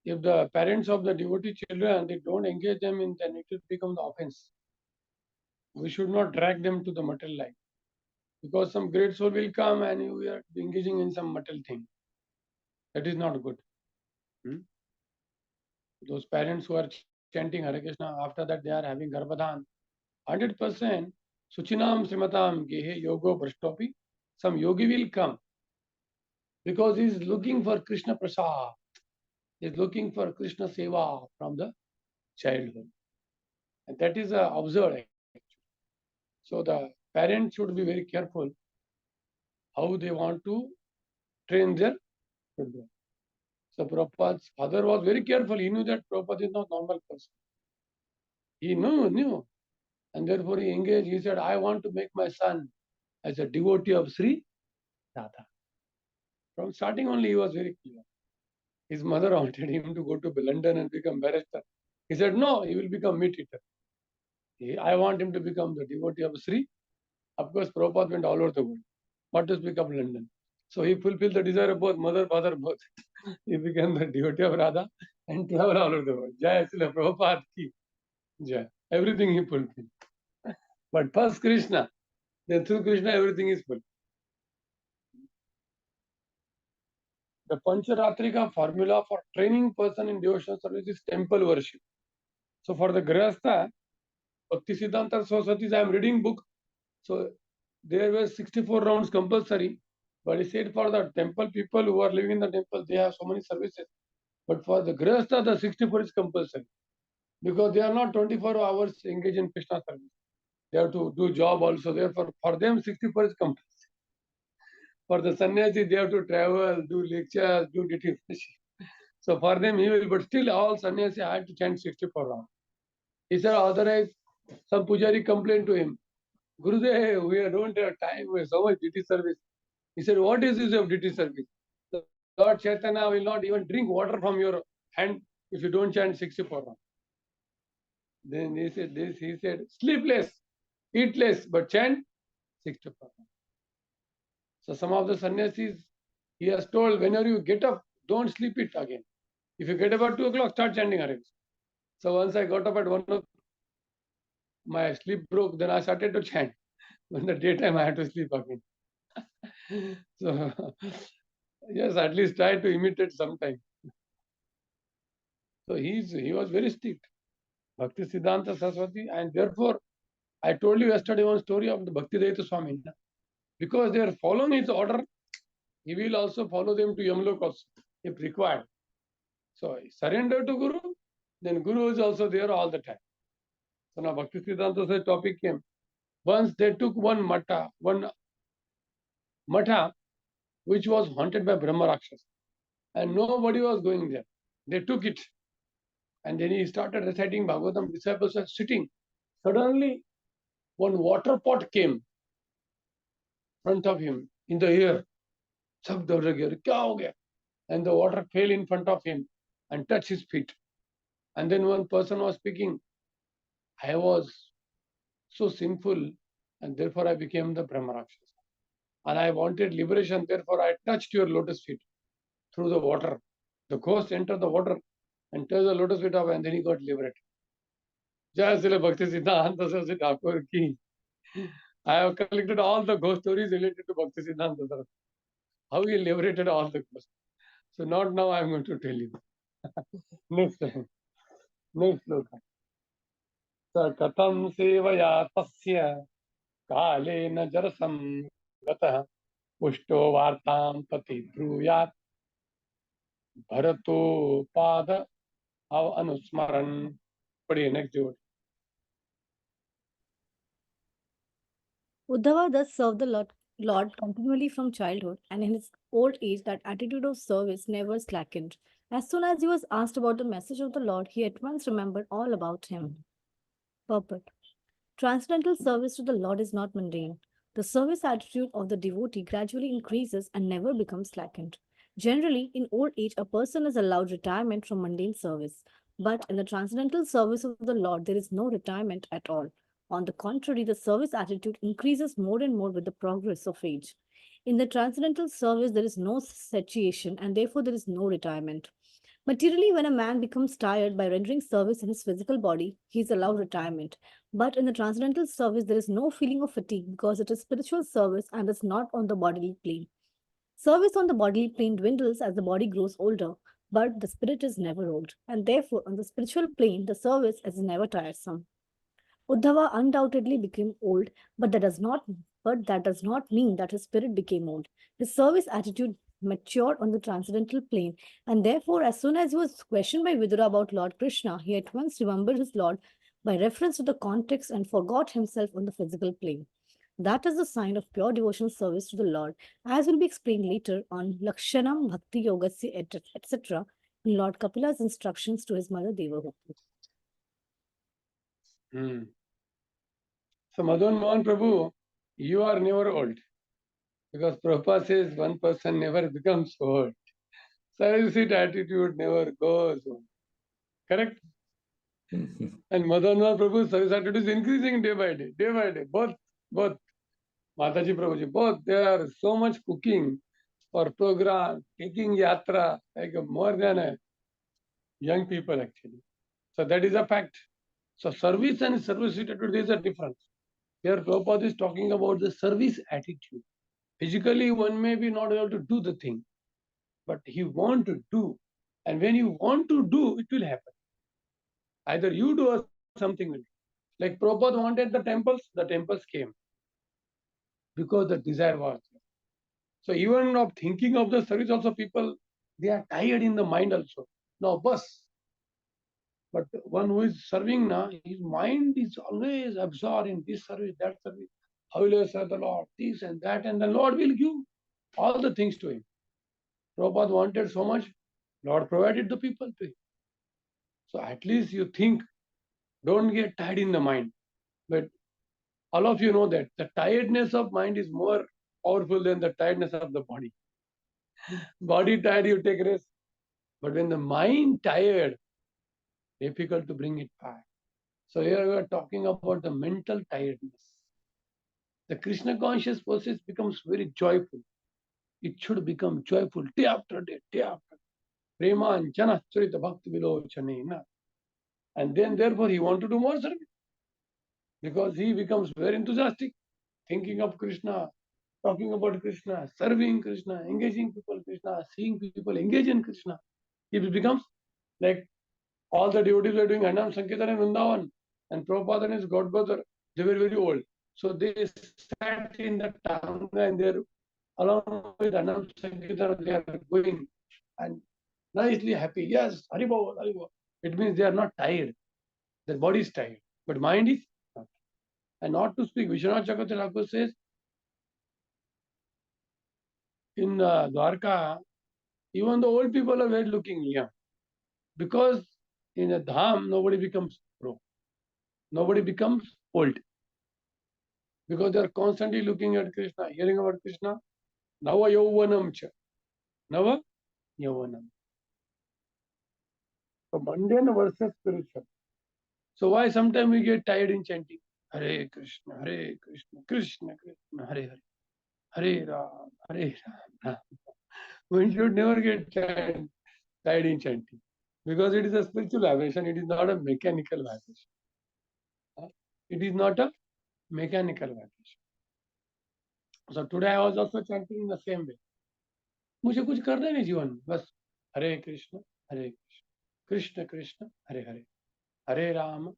if the parents of the devotee children, they don't engage them in, then it will become the offense. We should not drag them to the material life, because some great soul will come and we are engaging in some material thing. That is not good. Those parents who are chanting Hare Krishna, after that they are having Garbhadhan, 100% Suchinam Srimatam Gehe Yogo Brashtopi, some yogi will come because he is looking for Krishna Prasad, he is looking for Krishna Seva from the childhood. And that is observed. So the parents should be very careful how they want to train their children. So Prabhupada's father was very careful. He knew that Prabhupada is not normal person. He knew. And therefore he engaged. He said, I want to make my son as a devotee of Sri Radha. From starting only he was very clear. His mother wanted him to go to London and become barrister. He said, no, he will become meat eater. I want him to become the devotee of Sri. Of course, Prabhupada went all over the world. What does become London? So he fulfilled the desire of both, mother, father, both. He became the devotee of Radha and traveled all over the world. Jai Srila Prabhupada ki Jai. Everything he fulfilled. But first Krishna, then through Krishna everything is fulfilled. The Pancharatrika formula for training person in devotional service is temple worship. So for the Grihastha, Bhaktisiddhanta Saraswati's I am reading book. So there were 64 rounds compulsory. But he said for the temple people who are living in the temple, they have so many services. But for the Grihastha, the 64 is compulsory. Because they are not 24 hours engaged in Krishna service. They have to do job also. Therefore, for them, 64 is compulsory. For the sannyasi, they have to travel, do lectures, do duty. So for them, he will, but still all sannyasi had to chant 64 rounds. He said, otherwise, some pujari complained to him, Gurudev, we don't have time, we have so much duty service. He said, what is this of duty service? The Lord Chaitanya will not even drink water from your hand if you don't chant 64 rounds. Then he said this, he said, sleep less, eat less, but chant 64 rounds. So some of the sannyasis, he has told, whenever you get up, don't sleep it again. If you get up at 2 o'clock, start chanting again. So once I got up at 1 o'clock, my sleep broke, then I started to chant. In the daytime, I had to sleep again. So, yes, at least try to imitate sometime. So he was very strict, Bhaktisiddhanta Saraswati, and therefore, I told you yesterday one story of the Bhaktivedanta Swami. Because they are following his order, he will also follow them to Yamlok also, if required. So surrender to Guru, then Guru is also there all the time. So now Bhaktisiddhanta topic came. Once they took one matha, which was haunted by Brahma Rakshas, and nobody was going there. They took it, and then he started reciting Bhagavatam. Disciples were sitting. Suddenly, one water pot came in front of him in the air. And the water fell in front of him and touched his feet. And then one person was speaking, I was so sinful, and therefore I became the Brahma Rakshasa. And I wanted liberation, therefore I touched your lotus feet through the water. The ghost entered the water and touched the lotus feet of, and then he got liberated. Jai Srila Bhaktisiddhanta Saraswati Thakur ki. I have collected all the ghost stories related to Bhaktisiddhanta Saraswati. How he liberated all the ghosts. So not now I am going to tell you. Next time. Next sloka. Sa katham sevaya tasya kalena jarasam gatah pushto vartam pati bruyat bharato pada av anusmaran. Padiye next word. Uddhava thus served the Lord continually from childhood, and in his old age that attitude of service never slackened. As soon as he was asked about the message of the Lord, he at once remembered all about him. Purport. Transcendental service to the Lord is not mundane. The service attitude of the devotee gradually increases and never becomes slackened. Generally, in old age, a person is allowed retirement from mundane service. But in the transcendental service of the Lord, there is no retirement at all. On the contrary, the service attitude increases more and more with the progress of age. In the transcendental service, there is no satiation and therefore there is no retirement. Materially, when a man becomes tired by rendering service in his physical body, he is allowed retirement. But in the transcendental service, there is no feeling of fatigue because it is spiritual service and is not on the bodily plane. Service on the bodily plane dwindles as the body grows older, but the spirit is never old, and therefore on the spiritual plane, the service is never tiresome. Uddhava undoubtedly became old, but that does not mean that his spirit became old. His service attitude matured on the transcendental plane, and therefore, as soon as he was questioned by Vidura about Lord Krishna, he at once remembered his Lord by reference to the context and forgot himself on the physical plane. That is the sign of pure devotional service to the Lord, as will be explained later on Lakshanam Bhakti Yogasya, etc., in Lord Kapila's instructions to his mother Devahoti. So Madhav Mohan Prabhu, you are never old. Because Prabhupada says one person never becomes old. Service attitude never goes old. Correct? And Madhav Mohan Prabhu's service attitude is increasing day by day, day by day. Both Mataji Prabhuji, both, they are so much cooking for program, taking yatra, like more than young people actually. So that is a fact. So service and service attitude, there is a difference. Here Prabhupada is talking about the service attitude. Physically, one may be not able to do the thing, but he want to do. And when you want to do, it will happen. Either you do or something will. Like Prabhupada wanted the temples came because the desire was there. So even of thinking of the service also, people, they are tired in the mind also. Now, bus. But one who is serving now, his mind is always absorbed in this service, that service. How will I serve the Lord? This and that, and the Lord will give all the things to him. Prabhupada wanted so much, Lord provided the people to him. So at least you think, don't get tired in the mind. But all of you know that the tiredness of mind is more powerful than the tiredness of the body. Body tired, you take rest. But when the mind tired, difficult to bring it back. So here we are talking about the mental tiredness. The Krishna conscious process becomes very joyful. It should become joyful day after day, day after day. Preman jana charita bhakti vilochanena. And then therefore he want to do more service. Because he becomes very enthusiastic, thinking of Krishna, talking about Krishna, serving Krishna, engaging people in Krishna, seeing people engage in Krishna. It becomes like all the devotees were doing Hanam Sankirtan in Vrindavan, and Prabhupada and his godbrother, they were very old. So they sat in the Tanga and they're along with Hanam Sankirtan, they are going and nicely happy. Yes, Haribol, Haribol. It means they are not tired. Their body is tired, but mind is not. And not to speak, Vishwanath Chakravarti Thakur says, in Dwarka, even the old people are very looking young. Because in a dham, nobody becomes pro. Nobody becomes old. Because they are constantly looking at Krishna, hearing about Krishna. Nava yauvanam cha. Nava yauvanam. So mundane versus spiritual. So why sometimes we get tired in chanting? Hare Krishna, Hare Krishna, Krishna Krishna, Hare Hare. Hare Ram, Hare Ram. We should never get tired in chanting. Because it is a spiritual vibration, it is not a mechanical vibration. It is not a mechanical vibration. So today I was also chanting in the same way. मुझे कुछ करना नहीं जीवन में, बस हरे कृष्ण कृष्ण कृष्ण हरे हरे, हरे राम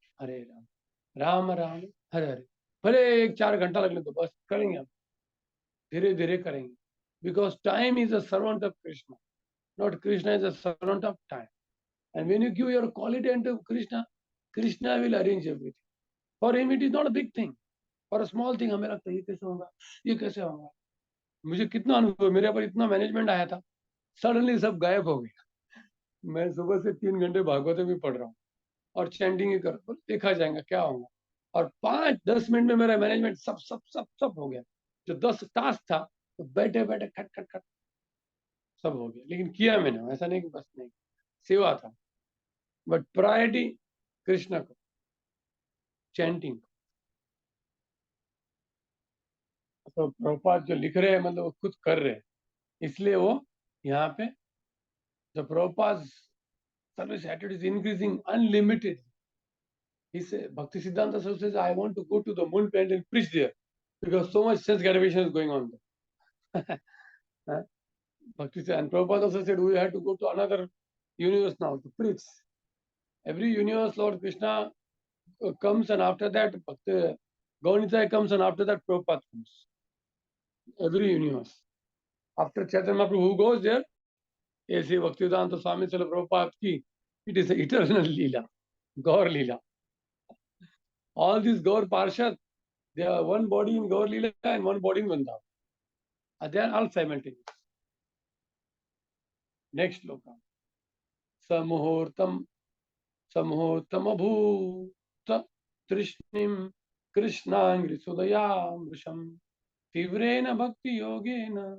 राम राम हरे हरे. भले 1-4 घंटा लगने तो बस करेंगे हम, धीरे धीरे करेंगे. Because time is a servant of Krishna, not Krishna is a servant of time. And when you give your quality unto Krishna, Krishna will arrange everything. For him it is not a big thing. For a small thing हमें लगता है ये कैसे होगा, ये कैसे होगा. मुझे कितना अनुभव, मेरे पर इतना मैनेजमेंट आया था, सडनली सब गायब हो गया. मैं सुबह से 3 घंटे भागवत भी पढ़ रहा हूँ और चैंटिंग ही कर रहा हूँ, देखा जाएगा क्या होगा. और 5-10 मिनट में मेरा मैनेजमेंट सब हो गया. जो 10 टास्क था तो बैठे बैठे खट खट खट सब हो गया. लेकिन किया मैंने, ऐसा नहीं कि बस नहीं, सेवा था. बट प्रायोरिटी कृष्ण को, चैंटिंग. तो प्रभुपाद जो लिख रहे हैं मतलब वो खुद कर रहे हैं, इसलिए वो यहाँ पे the Prabhupada's service attitude is increasing unlimited. He said, Bhaktisiddhanta Swami says, I want to go to the moon planet and preach there because so much sense gratification is going on there. And Prabhupada also said, we have to go to another universe now to preach. Every universe, Lord Krishna comes, and after that, Gaunitaya comes, and after that, Prabhupada comes. Every universe. After Chaitanya Mahaprabhu, who goes there? Yes, Bhaktivedanta Swami Prabhupada ki, it is an eternal Leela, Gaur Leela. All these Gaur Parshad, they are one body in Gaur Leela and one body in Vrindavan. They are all simultaneous. Next loka. Samuhurtam abhuta trishnim krishnangri sudayam vrisham tivrena bhakti yogena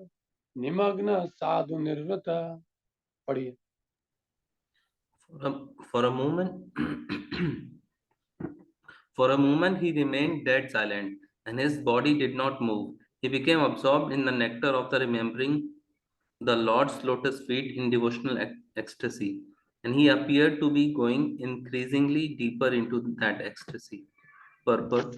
nimagna sadhu nirvata. पढ़िए. For a moment he remained dead silent, and his body did not move. He became absorbed in the nectar of the remembering the Lord's lotus feet in devotional ecstasy, and he appeared to be going increasingly deeper into that ecstasy. Purport.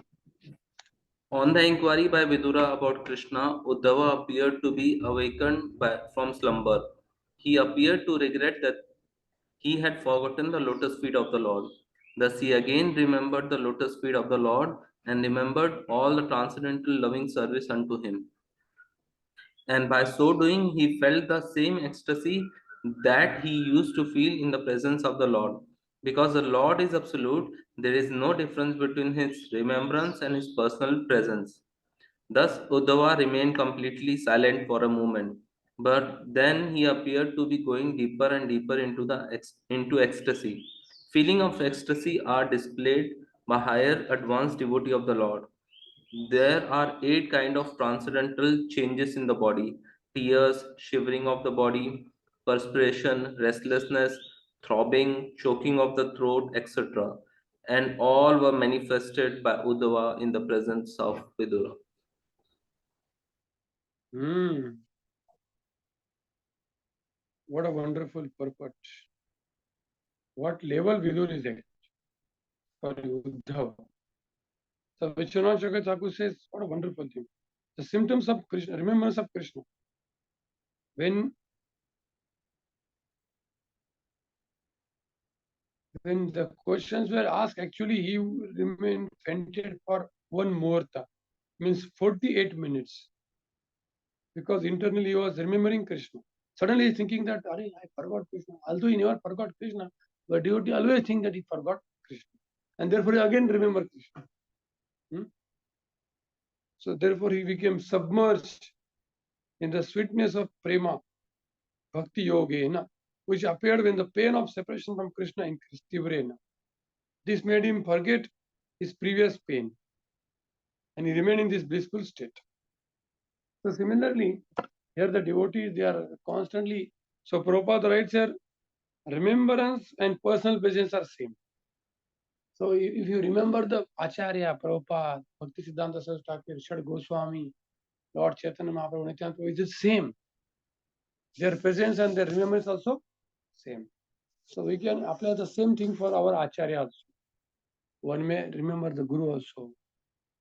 On the inquiry by Vidura about Krishna, Uddhava appeared to be awakened from slumber. he appeared to regret that he had forgotten the lotus feet of the Lord. Thus he again remembered the lotus feet of the Lord and remembered all the transcendental loving service unto him. And by so doing, he felt the same ecstasy that he used to feel in the presence of the Lord. Because the Lord is absolute, there is no difference between his remembrance and his personal presence. Thus, Uddhava remained completely silent for a moment, but then he appeared to be going deeper and deeper into ecstasy. Feeling of ecstasy are displayed by higher advanced devotee of the Lord. There are 8 kind of transcendental changes in the body: tears, shivering of the body, perspiration, restlessness, throbbing, choking of the throat, etc. And all were manifested by Uddhava in the presence of Vidura. What a wonderful purport. What level Vidur is at? Sorry, Uddhava. So Vishwanath Chakravarti Thakur says, what a wonderful thing. The symptoms of Krishna, remembrance of Krishna. When the questions were asked, actually he remained fainted for 1 muhurta, means 48 minutes. Because internally he was remembering Krishna. Suddenly he's thinking that, I forgot Krishna. Although he never forgot Krishna, but devotee always think that he forgot Krishna. And therefore he again remember Krishna. So therefore he became submerged in the sweetness of prema, bhakti yogena, which appeared when the pain of separation from Krishna increased. Tivrena. This made him forget his previous pain, and he remained in this blissful state. So similarly, here the devotees, they are constantly, so Prabhupada writes here, remembrance and personal presence are same. So if you remember the Acharya, Prabhupada, Bhaktivedanta Swami Prabhupada, Srila Goswami, Lord Chaitanya Mahaprabhu, Nityananda, it is same. Their presence and their remembrance also same. So we can apply the same thing for our Acharya also. One may remember the Guru also,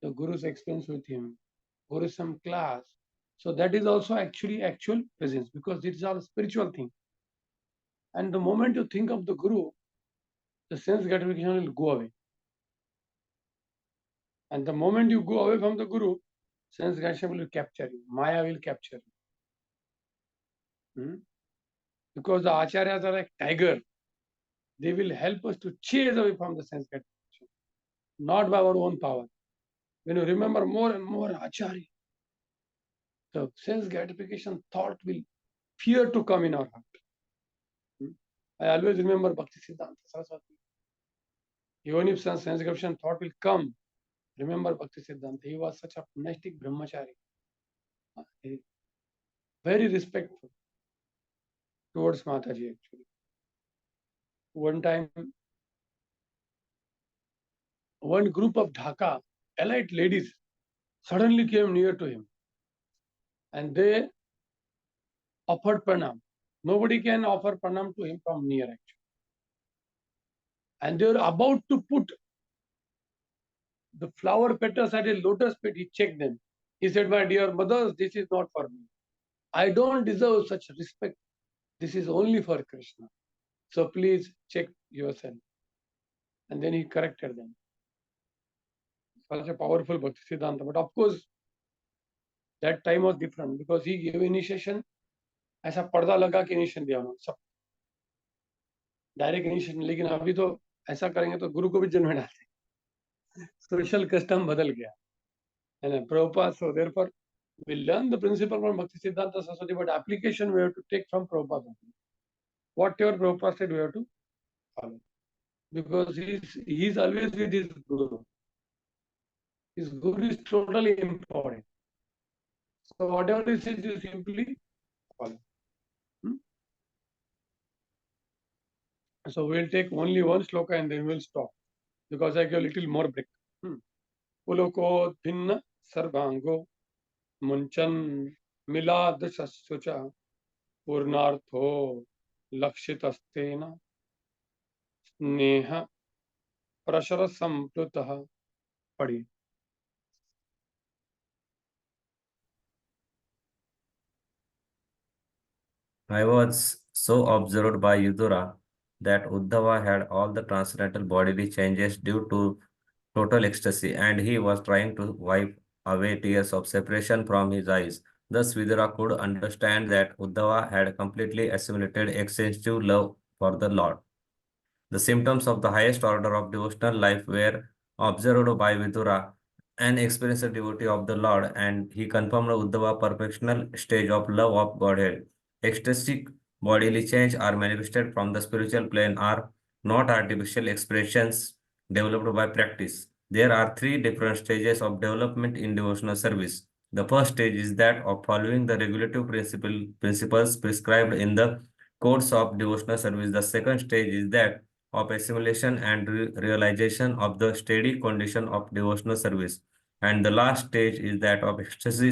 the Guru's experience with him, Guru's some class. So that is also actually actual presence, because it is all spiritual thing. And the moment you think of the Guru, the sense gratification will go away. And the moment you go away from the Guru, sense gratification will capture you. Maya will capture you. Because the Acharyas are like tiger. They will help us to chase away from the sense gratification, not by our own power. When you remember more and more Acharya, the sense gratification thought will fear to come in our heart. I always remember Bhaktivedanta Saraswati. Even if some sense gratification thought will come, remember Bhaktivedanta. He was such a monastic brahmachari. Very respectful towards Mataji actually. One time, one group of Dhaka elite ladies suddenly came near to him and they offered pranam. Nobody can offer pranam to him from near actually. And they were about to put the flower petals at a lotus pit. He checked them. He said, my dear mothers, this is not for me. I don't deserve such respect. This is only for Krishna. So please check yourself. And then he corrected them. Such a powerful Bhaktisiddhanta. But of course, that time was different because he gave initiation. ऐसा पर्दा लगा के initiation दिया उन्होंने सब direct initiation. लेकिन अभी तो ऐसा करेंगे तो गुरु को भी जन्म डालते. सोशल कस्टम बदल गया. And Prabhupada, so therefore we learn the principle from Bhaktisiddhanta Saraswati, but application we have to take from Prabhupada. Whatever Prabhupada said, we have to follow. Because he's always with his Guru. His Guru is totally important. So whatever he says, you simply follow. So we'll take only one sloka and then we'll stop. Because I give a little more break. Puloko dhinna sarvango munchan milad sasucha purnartho lakshitastena Neha प्रशर संप्लुतः. पढ़िए. I was so observed by Yudhura that Uddhava had all the transcendental bodily changes due to total ecstasy, and he was trying to wipe away tears of separation from his eyes. Thus, Vidura could understand that Uddhava had completely assimilated extensive love for the Lord. The symptoms of the highest order of devotional life were observed by Vidura, an experienced devotee of the Lord, and he confirmed Uddhava's perfectional stage of love of Godhead. Ecstatic bodily change are manifested from the spiritual plane are not artificial expressions developed by practice. There are three different stages of development in devotional service. The first stage is that of following the regulative principles prescribed in the codes of devotional service. The second stage is that of assimilation and realization of the steady condition of devotional service. And the last stage is that of ecstasy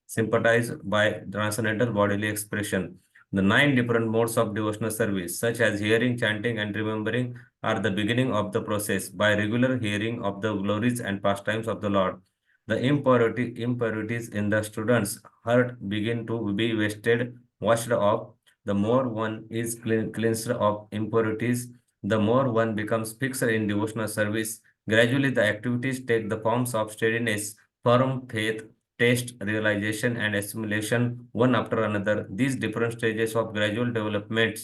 sympathized by transcendental bodily expression. The 9 different modes of devotional service, such as hearing, chanting, and remembering, are the beginning of the process. By regular hearing of the glories and pastimes of the Lord, the impurities in the student's heart begin to be washed off. The more one is cleansed of impurities, the more one becomes fixed in devotional service. Gradually, the activities take the forms of steadiness, firm faith, taste, realization, and assimilation one after another. These different stages of gradual development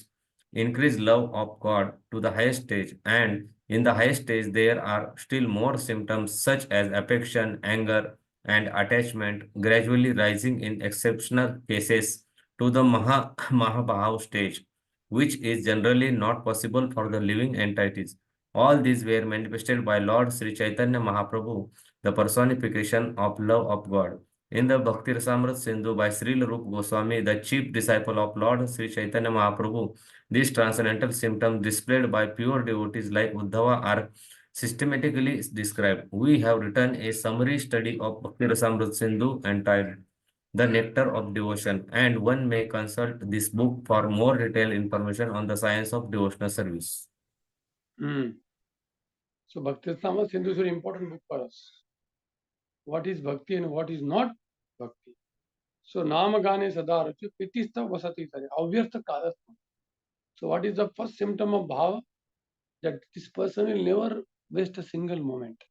increase love of God to the highest stage, and in the highest stage, there are still more symptoms such as affection, anger, and attachment, gradually rising in exceptional cases to the Mahabhav stage, which is generally not possible for the living entities. All these were manifested by Lord Sri Chaitanya Mahaprabhu, the personification of love of God. In the Bhakti Rasamrita Sindhu by Srila Rupa Goswami, the chief disciple of Lord Sri Chaitanya Mahaprabhu, these transcendental symptoms displayed by pure devotees like Uddhava are systematically described. We have written a summary study of Bhakti Rasamrita Sindhu entitled The Nectar of Devotion, and one may consult this book for more detailed information on the science of devotional service. So Bhakti Rasamrita Sindhu is a very important book for us. What is bhakti and what is not bhakti? So Namagane Sadarachu Pitistha Vasati Sare Avyartha Kadatma. So what is the first symptom of bhava? That this person will never waste a single moment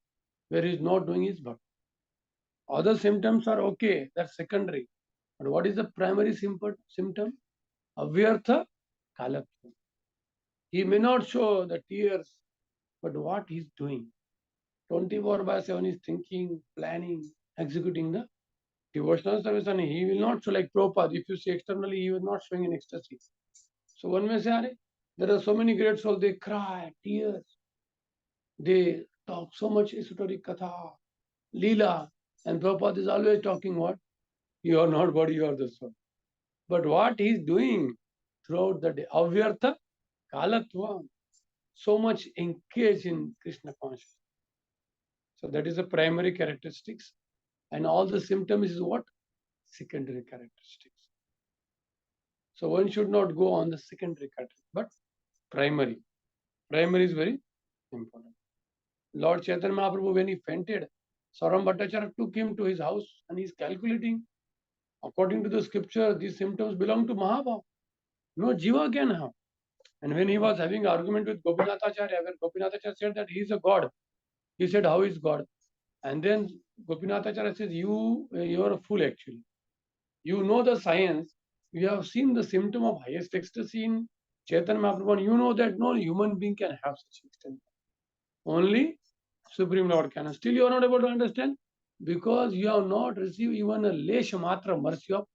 where he is not doing his bhakti. Other symptoms are okay, that's secondary. But what is the primary symptom? Avyartha Kalatma. He may not show the tears, but what he's doing. 24/7 is thinking, planning, executing the devotional service, and he will not show like Prabhupada. If you see externally, he was not showing an ecstasy. So one may say, there are so many great souls, they cry, tears, they talk so much esoteric katha, lila, and Prabhupada is always talking what? You are not body, you are the soul. But what he is doing throughout the day, avyartha kalatva, so much engaged in Krishna consciousness. So that is the primary characteristics. And all the symptoms is what? Secondary characteristics. So one should not go on the secondary characteristics, but primary. Primary is very important. Lord Chaitanya Mahaprabhu, when he fainted, Saram Bhattacharya took him to his house and he's calculating. According to the scripture, these symptoms belong to Mahabhav. No Jiva can have. And when he was having argument with Gopinathacharya, where Gopinathacharya said that he is a god, he said, how is God? And then Gopinathacharya says, you are a fool actually. You know the science. You have seen the symptom of highest ecstasy in Chaitanya Mahaprabhu. You know that no human being can have such extent. Only Supreme Lord can. Still you are not able to understand because you have not received even a lesha matra mercy of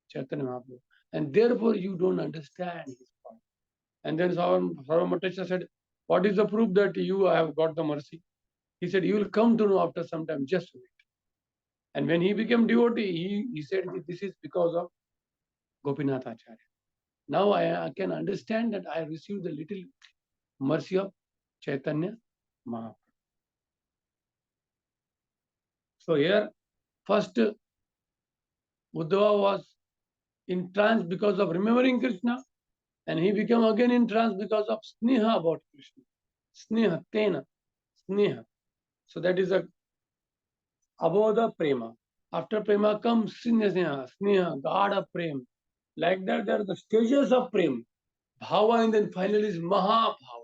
Chaitanya Mahaprabhu. And therefore you don't understand his point. And then Sarvamatacha said, what is the proof that you have got the mercy? He said, you will come to know after some time, just wait. And when he became devotee, he said, this is because of Gopinath Acharya. Now I can understand that I received the little mercy of Chaitanya Mahaprabhu. So here, first, Uddhava was in trance because of remembering Krishna, and he became again in trance because of sneha about Krishna. Sneha, tena, sneha. So that is a abodha prema. After prema comes sneha, sneha, gada prema. Like that, there are the stages of prem. Bhava, and then finally is Mahabhava.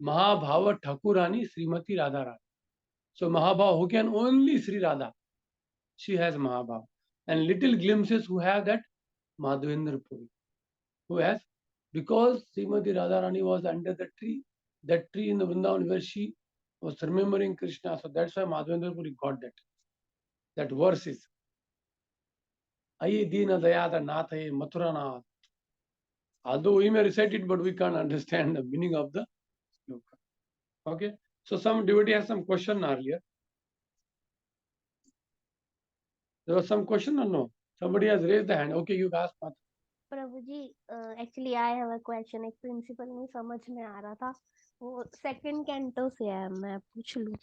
Mahabhava Thakurani Srimati Radharani. So Mahabhava, who can only Sri Radha, she has Mahabhava. And little glimpses who have that, Madhavendra Puri, who has, because Srimati Radharani was under the tree, that tree in the Vrindavan where she was remembering Krishna. So that's why Madhavendra Puri got that. That verse is Aye Dina Dayada Nathaye Mathuranath. Although we may recite it, but we can't understand the meaning of the sloka. Okay. So some devotee has some question earlier. There was some question or no? Somebody has raised the hand. Okay, you ask. Prabhu ji actually I have a question. एक principle नहीं समझ में आ रहा था, वो second canto से है, मैं पूछ लूं?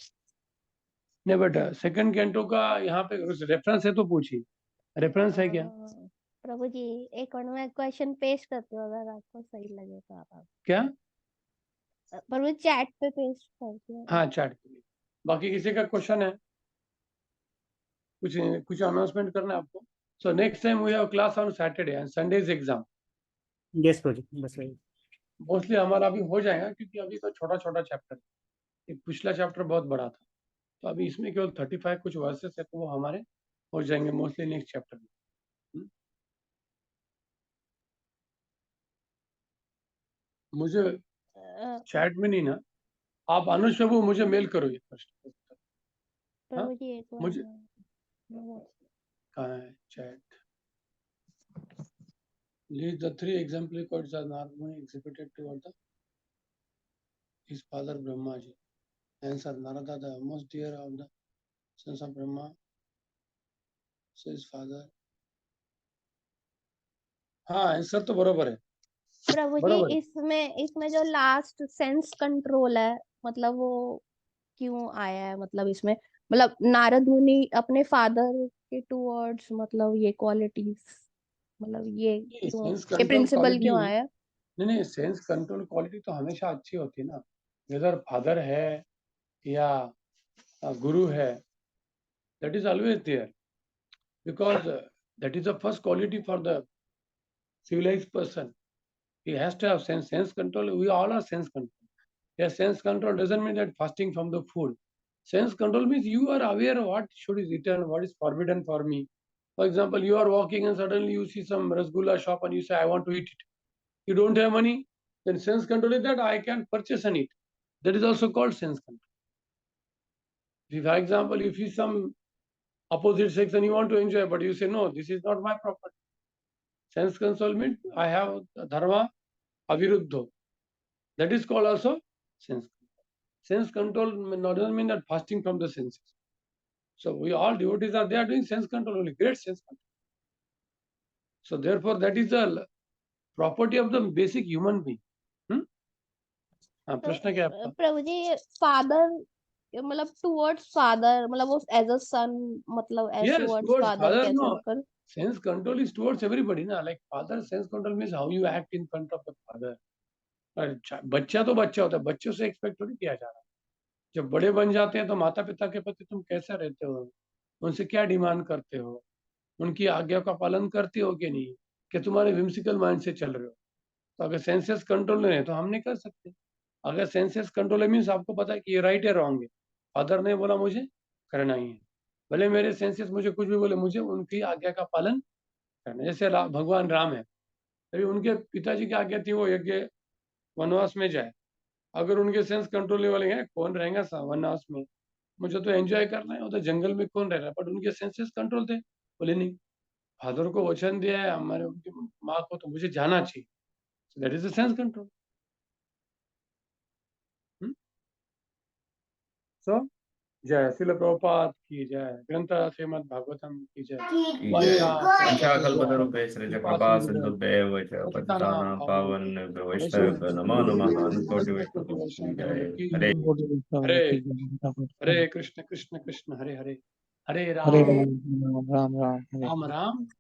नहीं बेटा, सेकंड कैंटो का यहाँ पे रेफरेंस है तो पूछिए. रेफरेंस है क्या? प्रभु जी एक और मैं क्वेश्चन पेश करती हूँ, अगर आपको सही लगे तो आप. क्या? प्रभु चैट पे पेश करती हूँ. हाँ, चैट पे. बाकी किसी का क्वेश्चन है? कुछ अनाउंसमेंट करना है आपको? So next time we have class on Saturday and Sunday is exam. Yes, project. बस वही. मोस्टली हमारा अभी हो जाएगा क्योंकि अभी तो छोटा छोटा चैप्टर, एक पिछला चैप्टर बहुत बड़ा था, तो अभी इसमें केवल 35 कुछ वर्सेस है, तो वो हमारे हो जाएंगे मोस्टली नेक्स्ट चैप्टर में. मुझे चैट में नहीं ना, आप अनुज प्रभु मुझे मेल करो ये प्रश्न. प्रभु जी एक मुझे कहाँ है chat? Lead the 3 exemplary quotes are normally exhibited toward his father Brahmaji. Answer: Narada, the most dear of the sons of Brahma, says father. हाँ, आंसर तो बरोबर है. प्रभु जी इसमें जो लास्ट सेंस कंट्रोल है, मतलब वो क्यों आया है? मतलब इसमें मतलब नारद मुनि अपने फादर के टुवर्ड्स मतलब ये क्वालिटीज, मतलब ये प्रिंसिपल क्यों आया? नहीं, सेंस कंट्रोल क्वालिटी तो हमेशा अच्छी होती है ना, वेदर फादर है या गुरु है, that is always there, because that is the first quality for the civilized person. He has to have sense control. We all are sense control. Yes, sense control doesn't mean that fasting from the food. Sense control means you are aware of what should is eaten, what is forbidden for me. For example, you are walking and suddenly you see some rasgulla shop and you say, I want to eat it. You don't have money, then sense control is that I can purchase and eat. That is also called sense control. If, for example, you see some opposite sex and you want to enjoy, but you say, no, this is not my property. Sense control means I have dharma aviruddho. That is called also sense control. Sense control doesn't mean that fasting from the senses. So we all devotees are, they are doing sense control only, great sense control. So therefore that is the property of the basic human being. प्रश्न क्या है? प्रभु जी father मतलब towards father, मतलब वो as a सन, मतलब as towards father कैसे? मतलब sense control is towards everybody ना, like father sense control means how you act in front of the father. बच्चा तो बच्चा होता है, बच्चों से एक्सपेक्ट थोड़ी किया जा रहा है. जब बड़े बन जाते हैं तो माता पिता के प्रति तुम कैसे रहते हो, उनसे क्या डिमांड करते हो, उनकी आज्ञा का पालन करते हो कि नहीं, कि तुम्हारे विम्सिकल माइंड से चल रहे हो. तो अगर सेंसेस कंट्रोल नहीं है तो हम नहीं कर सकते. अगर सेंसेस कंट्रोल है मीन्स आपको पता है कि ये राइट है रॉन्ग है, फादर ने बोला मुझे करना ही है, भले मेरे सेंसेस मुझे कुछ भी बोले, मुझे उनकी आज्ञा का पालन करना. जैसे भगवान राम है, तभी उनके पिताजी की आज्ञा थी वो यज्ञ वनवास में जाए. अगर उनके सेंस कंट्रोल वाले हैं, कौन रहेगा वनवास में, मुझे तो एंजॉय करना है, वो तो जंगल में कौन रह रहा है, बट उनके सेंसेस कंट्रोल थे, बोले नहीं, फादर को वचन दिया है हमारे उनकी माँ को, तो मुझे जाना चाहिए. That is the sense control. So जय श्रील प्रभुपाद की जय, ग्रंथ श्रीमद् भागवतम की जय. पंचाकल्पतरुभ्यश्च कृपा सिन्धुभ्येव च पतितानां पावनेभ्यो वैष्णवेभ्यो नमो नमः. अनुकोटि वैष्णव की जय. हरे कृष्ण कृष्ण कृष्ण हरे हरे, हरे राम राम राम राम राम